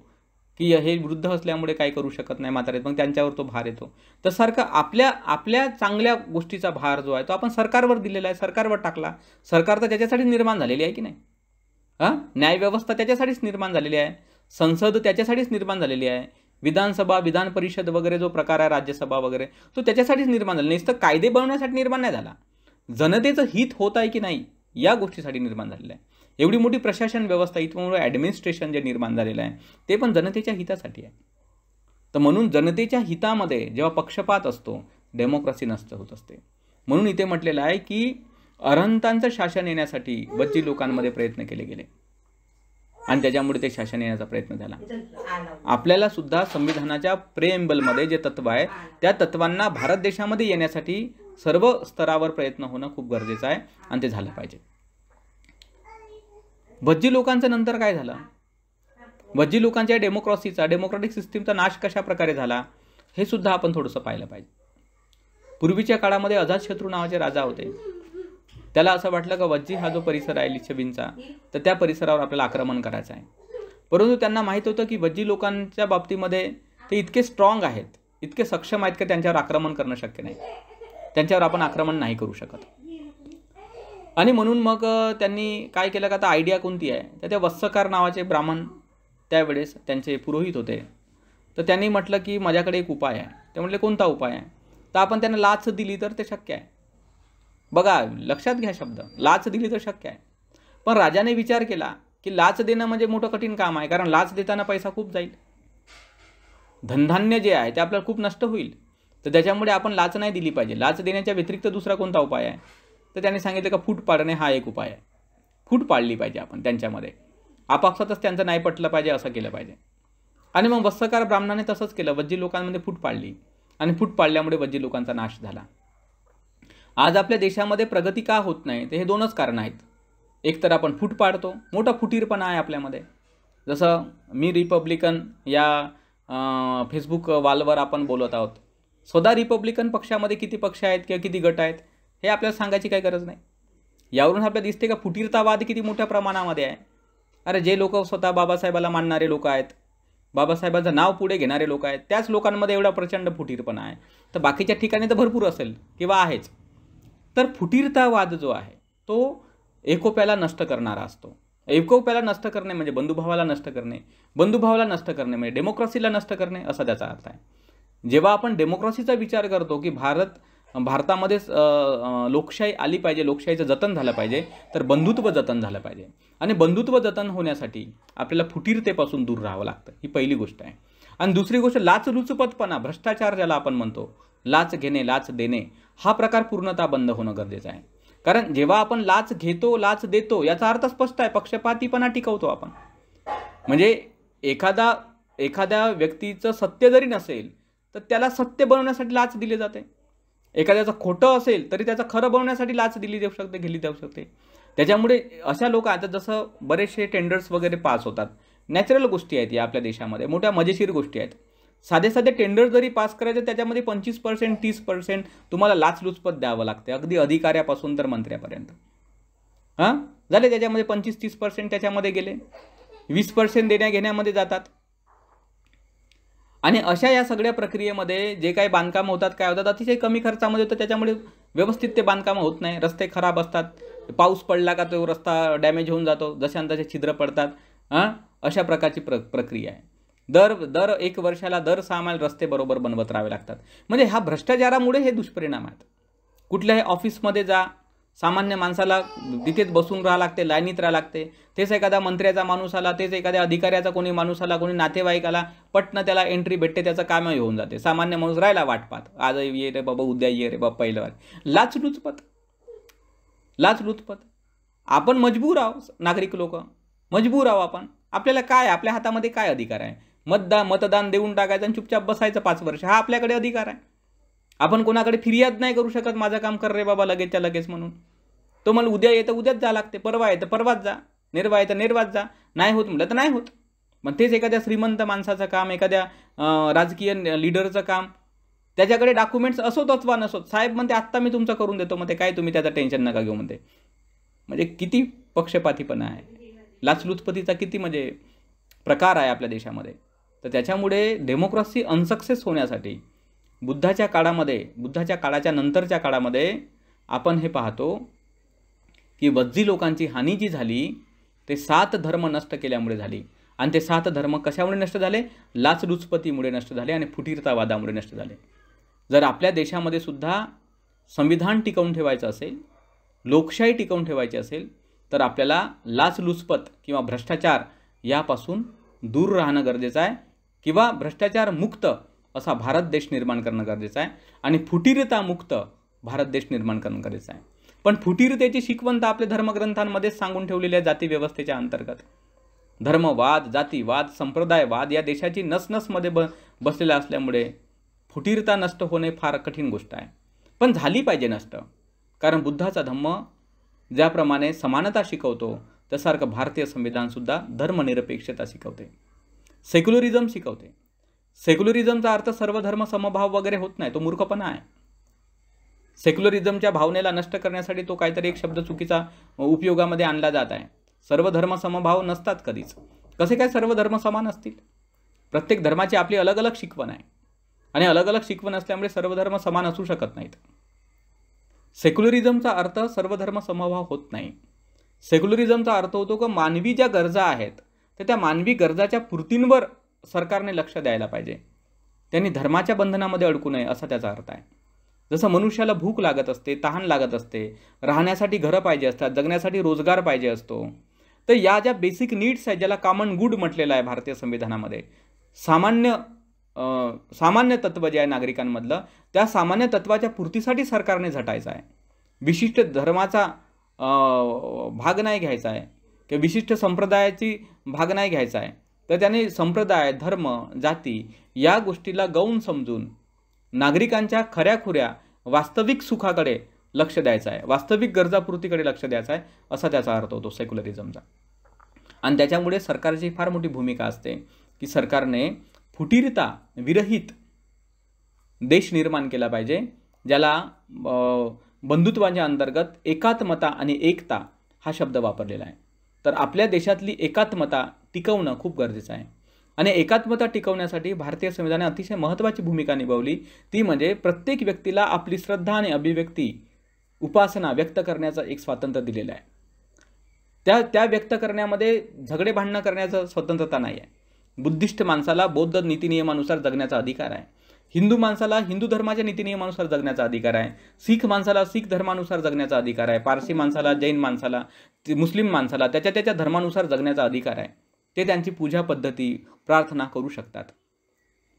की हे वृद्ध असल्यामुळे काही करू शकत नाही म्हातारे, मग त्यांच्यावर तो भार येतो. तर सारखं आपल्या चांगल्या गोष्टीचा भार जो आहे तो आपण सरकारवर दिलेला आहे, सरकारवर टाकला. सरकार तर त्याच्यासाठी निर्माण झालेली आहे की नाही. न्यायव्यवस्था त्याच्यासाठीच निर्माण झालेली आहे, संसद त्याच्यासाठीच निर्माण झालेली आहे, विधानसभा विधान परिषद वगैरे जो प्रकार आहे, राज्यसभा वगैरे, तो त्याच्यासाठीच निर्माण झाला. नुसतं कायदे बनवण्यासाठी निर्माण नाही झाला, जनतेचं हित होत आहे की नाही या गोष्टीसाठी निर्माण झालेलं आहे. एवढी मोठी प्रशासन व्यवस्था, इथं ॲडमिनिस्ट्रेशन जे निर्माण झालेलं आहे ते पण जनतेच्या हितासाठी आहे. तर म्हणून जनतेच्या हितामध्ये जेव्हा पक्षपात असतो, डेमोक्रेसी नष्ट होत असते. म्हणून इथे म्हटलेलं आहे की अरहंतांचं शासन येण्यासाठी बच्ची लोकांमध्ये प्रयत्न केले गेले आणि त्याच्यामुळे ते शासन येण्याचा प्रयत्न झाला. आपल्याला सुद्धा संविधानाच्या प्रेएम्बलमध्ये जे तत्व आहे त्या तत्वांना भारत देशामध्ये येण्यासाठी सर्व स्तरावर प्रयत्न होणं खूप गरजेचं आहे आणि ते झालं पाहिजे. भज्जी लोकांचं नंतर काय झालं, भज्जी लोकांच्या डेमोक्रॅटिक सिस्टीमचा नाश कशा प्रकारे झाला हे सुद्धा आपण थोडंसं पाहिलं पाहिजे. पूर्वीच्या काळामध्ये अजातशत्रू नावाचे राजा होते. त्याला असं वाटलं का वज्जी हा जो परिसर आहे लिच्छवींचा, तर त्या परिसरावर आपल्याला आक्रमण करायचं आहे. परंतु त्यांना माहीत होतं की वज्जी लोकांच्या बाबतीमध्ये ते इतके स्ट्रॉंग आहेत, इतके सक्षम आहेत की त्यांच्यावर आक्रमण करणं शक्य नाही, त्यांच्यावर आपण आक्रमण नाही करू शकत. आणि म्हणून मग त्यांनी काय केलं का, आता आयडिया कोणती आहे, तर त्या वत्सकार नावाचे ब्राह्मण त्यावेळेस त्यांचे पुरोहित होते. तर त्यांनी म्हटलं की माझ्याकडे एक उपाय आहे. ते म्हटले कोणता उपाय आहे, तर आपण त्यांना लाच दिली तर ते शक्य आहे. बघा लक्षात घ्या शब्द, लाच दिली तर शक्य आहे. पण राजाने विचार केला की लाच देणं म्हणजे मोठं कठीण काम आहे, कारण लाच देताना पैसा खूप जाईल, धनधान्य जे आहे ते आपल्याला खूप नष्ट होईल. तर त्याच्यामुळे आपण लाच नाही दिली पाहिजे. लाच देण्याच्या व्यतिरिक्त दुसरा कोणता उपाय आहे, तर त्यांनी सांगितलं का फूट पाडणे हा एक उपाय आहे. फूट पाडली पाहिजे आपण त्यांच्यामध्ये, आपापसातच त्यांचं नाही पटलं पाहिजे, असं केलं पाहिजे. आणि मग वत्सकार ब्राह्मणाने तसंच केलं, वज्जी लोकांमध्ये फूट पाडली आणि फूट पाडल्यामुळे वज्जी लोकांचा नाश झाला. आज आपल्या देशामध्ये प्रगती का होत नाही, तर हे दोनच कारण आहेत. एक तर आपण फूट पाडतो, मोठा फुटीरपणा आहे आपल्यामध्ये. जसं मी रिपब्लिकन या फेसबुक वालवर आपण बोलत आहोत. स्वतः रिपब्लिकन पक्षामध्ये किती पक्ष आहेत किंवा किती गट आहेत हे आपल्याला सांगायची काही गरज नाही. यावरून आपल्याला दिसते का फुटीरतावाद किती मोठ्या प्रमाणामध्ये आहे. अरे जे लोक स्वतः बाबासाहेबाला मानणारे लोक आहेत, बाबासाहेबांचं नाव पुढे घेणारे लोक आहेत, त्याच लोकांमध्ये एवढा प्रचंड फुटीरपणा आहे. तर बाकीच्या ठिकाणी तर भरपूर असेल किंवा आहेच. तर फुटीरतावाद जो आहे तो एकोप्याला नष्ट करणारा असतो. एकोप्याला नष्ट करणे म्हणजे बंधुभावाला नष्ट करणे, बंधुभावाला नष्ट करणे म्हणजे डेमोक्रेसीला नष्ट करणे, असा त्याचा अर्थ आहे. जेव्हा आपण डेमोक्रेसीचा विचार करतो की भारतामध्ये लोकशाही आली पाहिजे, लोकशाहीचं जतन झालं पाहिजे, तर बंधुत्व जतन झालं पाहिजे. आणि बंधुत्व जतन होण्यासाठी आपल्याला फुटीरतेपासून दूर राहावं लागतं, ही पहिली गोष्ट आहे. आणि दुसरी गोष्ट लाचलुचपतपणा, भ्रष्टाचार ज्याला आपण म्हणतो, लाच घेणे लाच देणे, हा प्रकार पूर्णतः बंद होणं गरजेचं आहे. कारण जेव्हा आपण लाच घेतो लाच देतो याचा अर्थ स्पष्ट आहे, पक्षपातीपणा टिकवतो आपण. म्हणजे एखाद्या व्यक्तीचं सत्य जरी नसेल तर त्याला सत्य बनवण्यासाठी लाच दिली जाते. एखाद्याचं खोटं असेल तरी त्याचं खरं बनवण्यासाठी लाच दिली जाऊ शकते, घेतली जाऊ शकते. त्याच्यामुळे अशा लोक आता जसं बरेचसे टेंडर्स वगैरे पास होतात, नॅचरल गोष्टी आहेत या आपल्या देशामध्ये, मोठ्या मजेशीर गोष्टी आहेत. साधे टेंडर जरी पास करायचे त्याच्यामध्ये 25% 30% तुम्हाला लाचलुचपत द्यावं लागते, अगदी अधिकाऱ्यापासून तर मंत्र्यापर्यंत. झाले त्याच्यामध्ये 25-30% त्याच्यामध्ये गेले, 20% देण्या घेण्यामध्ये जातात. आणि अशा या सगळ्या प्रक्रियेमध्ये जे काही बांधकामं होतात काय होतात, अतिशय कमी खर्चामध्ये होतं. त्याच्यामुळे व्यवस्थित ते बांधकामं होत नाही, रस्ते खराब असतात, पाऊस पडला का तो रस्ता डॅमेज होऊन जातो, जशान तसे छिद्र पडतात. अशा प्रकारची प्रक्रिया आहे. दर 1 वर्षाला दर 6 महिने रस्ते बरोबर बनवत राहावे लागतात. म्हणजे हा भ्रष्टाचारामुळे हे दुष्परिणाम आहेत. कुठल्याही ऑफिसमध्ये जा, सामान्य माणसाला तिथेच बसून राहावं लागते, लाईनीत राहावं लागते. तेच एखादा मंत्र्याचा माणूस आला, तेच एखाद्या अधिकाऱ्याचा कोणी माणूस आला, कोणी नातेवाईक आला, पटनं त्याला एंट्री भेटते, त्याचं कामही होऊन जाते. सामान्य माणूस राहिला वाट पाहत, आज ये रे बाबा, उद्या ये रे बाबा, पहिलं लाचलुचपत. आपण मजबूर आहोत, नागरिक लोक मजबूर आहोत आपण. आपल्याला काय, आपल्या हातामध्ये काय अधिकार आहे? मतदान देऊन टाकायचं आणि चुपचाप बसायचं 5 वर्ष, हा आपल्याकडे अधिकार आहे. आपण कोणाकडे फिर्याद नाही करू शकत, माझं काम कर रे बाबा लगेचच्या लगेच म्हणून. तो मला उद्या येतं उद्याच जा लागते, परवा येतं परवाच जा. निर्वाह आहे तर निर्वात जा, नाही होत म्हटलं तर नाही होत. मग तेच एखाद्या श्रीमंत माणसाचं काम, एखाद्या राजकीय लीडरचं काम, त्याच्याकडे डॉक्युमेंट्स असोत अथवा नसोत, साहेब म्हणते आत्ता मी तुमचं करून देतो, मग ते काय तुम्ही त्याचं टेन्शन नका घेऊ म्हणते. म्हणजे किती पक्षपातीपणा आहे, लाचलुचपतीचा किती म्हणजे प्रकार आहे आपल्या देशामध्ये. तर त्याच्यामुळे डेमोक्रेसी अनसक्सेस होण्यासाठी बुद्धाच्या काळाच्या नंतरच्या काळामध्ये आपण हे पाहतो की वज्जी लोकांची हानी जी झाली ते 7 धर्म नष्ट केल्यामुळे झाली. आणि ते 7 धर्म कशामुळे नष्ट झाले? लाचलुचपतीमुळे नष्ट झाले आणि फुटीरतावादामुळे नष्ट झाले. जर आपल्या देशामध्ये सुद्धा संविधान टिकवून ठेवायचं असेल, लोकशाही टिकवून ठेवायची असेल, तर आपल्याला लाचलुचपत किंवा भ्रष्टाचार यापासून दूर राहणं गरजेचं आहे, किंवा भ्रष्टाचार मुक्त असा भारत देश निर्माण करणं गरजेचं आहे आणि फुटीरतामुक्त भारत देश निर्माण करणं गरजेचं आहे. पण फुटीरतेची शिकवण तर आपल्या धर्मग्रंथांमध्येच सांगून ठेवलेली आहे जाती व्यवस्थेच्या अंतर्गत. धर्मवाद, जातीवाद, संप्रदायवाद या देशाची नसनसमध्ये बसलेला असल्यामुळे फुटीरता नष्ट होणे फार कठीण गोष्ट आहे. पण झाली पाहिजे नष्ट, कारण बुद्धाचा धम्म ज्याप्रमाणे समानता शिकवतो त्यासारखं भारतीय संविधानसुद्धा धर्मनिरपेक्षता शिकवते, सेक्युलरिझम शिकवते. सेक्युलरिझमचा अर्थ सर्व धर्म समभाव वगैरे होत नाही, तो मूर्खपणा आहे. सेक्युलरिझमच्या भावनेला नष्ट करण्यासाठी तो काहीतरी एक शब्द चुकीचा उपयोगामध्ये आणला जात आहे. सर्व धर्म समभाव नसतात कधीच. कसे काय सर्व धर्म समान असतील? प्रत्येक धर्माची आपली अलग अलग शिकवण आहे आणि अलग अलग शिकवण असल्यामुळे सर्व धर्म समान असू शकत नाहीत. सेक्युलरिझमचा अर्थ सर्व धर्म समभाव होत नाही. सेक्युलरिझमचा अर्थ होतो की मानवी ज्या गरजा आहेत तर त्या मानवी गरजाच्या पूर्तींवर सरकारने लक्ष द्यायला पाहिजे. त्यांनी धर्माच्या बंधनामध्ये अडकू नये असा त्याचा अर्थ आहे. जसं मनुष्याला भूक लागत असते, तहान लागत असते, राहण्यासाठी घरं पाहिजे असतात, जगण्यासाठी रोजगार पाहिजे असतो, तर या ज्या बेसिक नीड्स आहेत, ज्याला कॉमन गुड म्हटलेलं आहे भारतीय संविधानामध्ये, सामान्य तत्त्व जे आहे नागरिकांमधलं, त्या सामान्य तत्त्वाच्या पूर्तीसाठी सरकारने झटायचं आहे. विशिष्ट धर्माचा भाग नाही घ्यायचा आहे किंवा विशिष्ट संप्रदायाची भाग नाही घ्यायचा आहे. तर त्याने संप्रदाय, धर्म, जाती या गोष्टीला गौण समजून नागरिकांच्या खऱ्याखुऱ्या वास्तविक सुखाकडे लक्ष द्यायचं आहे, वास्तविक गरजापूर्तीकडे लक्ष द्यायचं आहे, असा त्याचा अर्थ होतो सेक्युलरिझमचा. आणि त्याच्यामुळे सरकारची फार मोठी भूमिका असते की सरकारने फुटीरता विरहित देश निर्माण केला पाहिजे, ज्याला बंधुत्वाच्या अंतर्गत एकात्मता आणि एकता हा शब्द वापरलेला आहे. तर आपल्या देशातली एकात्मता टिकवणं खूप गरजेचं आहे. आणि एकात्मता टिकवण्यासाठी भारतीय संविधानाने अतिशय महत्त्वाची भूमिका निभावली. ती म्हणजे प्रत्येक व्यक्तीला आपली श्रद्धा आणि अभिव्यक्ती, उपासना व्यक्त करण्याचं एक स्वातंत्र्य दिलेलं आहे. त्या व्यक्त करण्यामध्ये झगडे भांडणं करण्याचं स्वतंत्रता नाही आहे. बुद्धिस्ट माणसाला बौद्ध नीतिनियमानुसार जगण्याचा अधिकार आहे. हिंदू माणसाला हिंदू धर्माच्या नीतिनियमानुसार जगण्याचा अधिकार आहे. शीख माणसाला शीख धर्मानुसार जगण्याचा अधिकार आहे. पारसी माणसाला, जैन माणसाला, मुस्लिम माणसाला त्याच्या धर्मानुसार जगण्याचा अधिकार आहे. ते त्यांची पूजा पद्धती, प्रार्थना करू शकतात.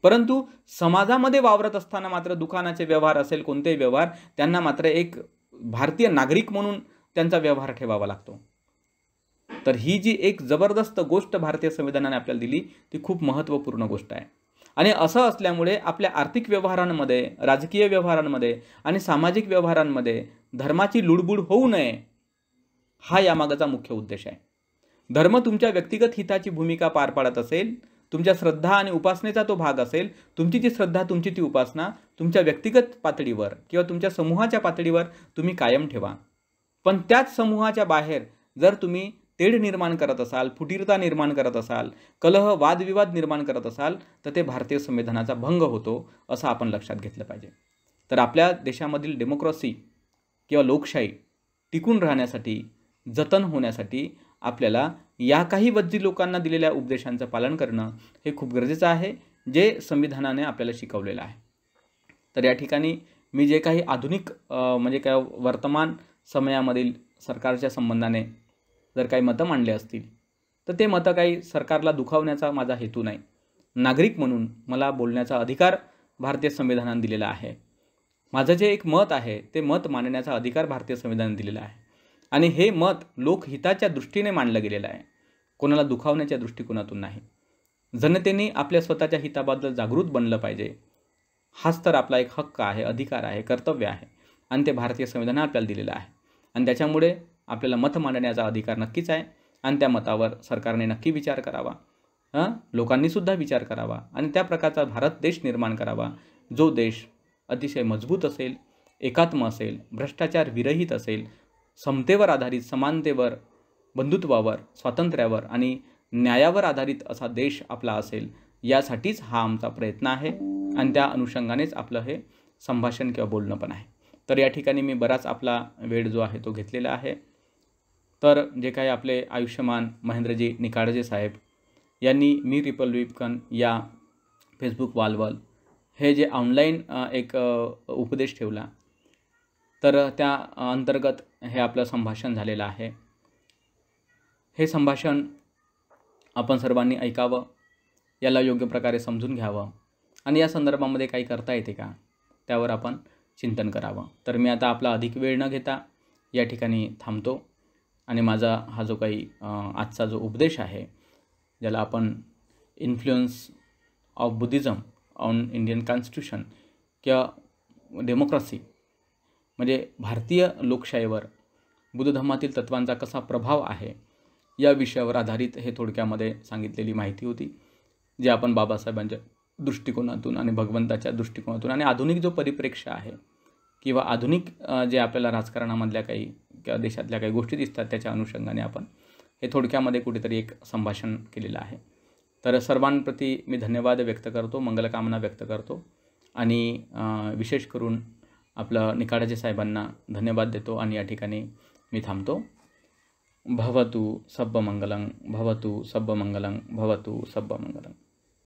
परंतु समाजामध्ये वावरत असताना मात्र दुकानाचे व्यवहार असेल, कोणतेही व्यवहार, त्यांना मात्र एक भारतीय नागरिक म्हणून त्यांचा व्यवहार ठेवावा लागतो. तर ही जी एक जबरदस्त गोष्ट भारतीय संविधानाने आपल्याला दिली ती खूप महत्त्वपूर्ण गोष्ट आहे. आणि असं असल्यामुळे आपल्या आर्थिक व्यवहारांमध्ये, राजकीय व्यवहारांमध्ये आणि सामाजिक व्यवहारांमध्ये धर्माची लुडबुड होऊ नये हा यामागचा मुख्य उद्देश आहे. धर्म तुमच्या व्यक्तिगत हिताची भूमिका पार पाडत असेल, तुमच्या श्रद्धा आणि उपासनेचा तो भाग असेल, तुमची ती श्रद्धा, तुमची ती उपासना तुमच्या व्यक्तिगत पातळीवर किंवा तुमच्या समूहाच्या पातळीवर तुम्ही कायम ठेवा. पण त्याच समूहाच्या बाहेर जर तुम्ही तेढ निर्माण करत असाल, फुटीरता निर्माण करत असाल, कलह, वादविवाद निर्माण करत असाल, तर ते भारतीय संविधानाचा भंग होतो असं आपण लक्षात घेतलं पाहिजे. तर आपल्या देशामधील डेमोक्रेसी किंवा लोकशाही टिकून राहण्यासाठी, जतन होण्यासाठी आपल्याला या काही वज्जी लोकांना दिलेल्या उपदेशांचं पालन करणं हे खूप गरजेचं आहे, जे संविधानाने आपल्याला शिकवलेलं आहे. तर या ठिकाणी मी जे काही आधुनिक म्हणजे काय वर्तमान समयामधील सरकारच्या संबंधाने जर काही मतं मांडले असतील तर ते मतं काही सरकारला दुखावण्याचा माझा हेतू नाही. नागरिक म्हणून मला बोलण्याचा अधिकार भारतीय संविधानाने दिलेला आहे. माझं जे एक मत आहे ते मत मांडण्याचा अधिकार भारतीय संविधानाने दिलेला आहे आणि हे मत लोकहिताच्या दृष्टीने मांडलं गेलेलं आहे, कोणाला दुखावण्याच्या दृष्टिकोनातून नाही. जनतेने आपल्या स्वतःच्या हिताबद्दल जागृत बनलं पाहिजे. हाच तर आपला एक हक्क आहे, अधिकार आहे, कर्तव्य आहे आणि ते भारतीय संविधानाने आपल्याला दिलेलं आहे. आणि त्याच्यामुळे आपल्याला मत मांडण्याचा अधिकार नक्कीच आहे आणि त्या मतावर सरकारने नक्की विचार करावा, लोकांनीसुद्धा विचार करावा आणि त्या प्रकारचा भारत देश निर्माण करावा, जो देश अतिशय मजबूत असेल, एकात्म असेल, भ्रष्टाचार विरहित असेल, समतेवर आधारित, समानतेवर, बंधुत्वावर, स्वातंत्र्यावर आणि न्यायावर आधारित असा देश आपला असेल, यासाठीच हा आमचा प्रयत्न आहे आणि त्या अनुषंगानेच आपलं हे संभाषण किंवा बोलणं पण आहे. तर या ठिकाणी मी बराच आपला वेळ जो आहे तो घेतलेला आहे. तर जे काही आपले आयुष्यमान महेंद्रजी निकाडजे साहेब यांनी मी रिपब्लिकन या फेसबुक वॉलवर हे जे ऑनलाईन एक उपदेश ठेवला, तर त्या अंतर्गत हे आपलं संभाषण झालेलं आहे. हे संभाषण आपण सर्वांनी ऐकावं, याला योग्य प्रकारे समजून घ्यावं आणि या संदर्भामध्ये काही करता येते का त्यावर आपण चिंतन करावं. तर मी आता आपला अधिक वेळ न घेता या ठिकाणी थांबतो आणि माझा हा जो काही आजचा जो उपदेश आहे, ज्याला आपण influence of Buddhism on Indian constitution किंवा डेमोक्रेसी म्हणजे भारतीय लोकशाहीवर बुद्ध धर्मातील तत्त्वांचा कसा प्रभाव आहे या विषयावर आधारित हे थोडक्यामध्ये सांगितलेली माहिती होती, जे आपण बाबासाहेबांच्या दृष्टिकोनातून आणि भगवंताच्या दृष्टिकोनातून आणि आधुनिक जो परिप्रेक्ष्य आहे किंवा आधुनिक जे आपल्याला राजकारणामधल्या काही किंवा देशातल्या काही गोष्टी दिसतात त्याच्या अनुषंगाने आपण हे थोडक्यामध्ये कुठेतरी एक संभाषण केलेलं आहे. तर सर्वांप्रती मी धन्यवाद व्यक्त करतो, मंगलकामना व्यक्त करतो आणि विशेष करून आपलं निकाडजे साहेबांना धन्यवाद देतो आणि या ठिकाणी मी थांबतो. भवतु सब्बमंगलं, भवतु सब्बमंगलं, भवतु सब्बमंगलं.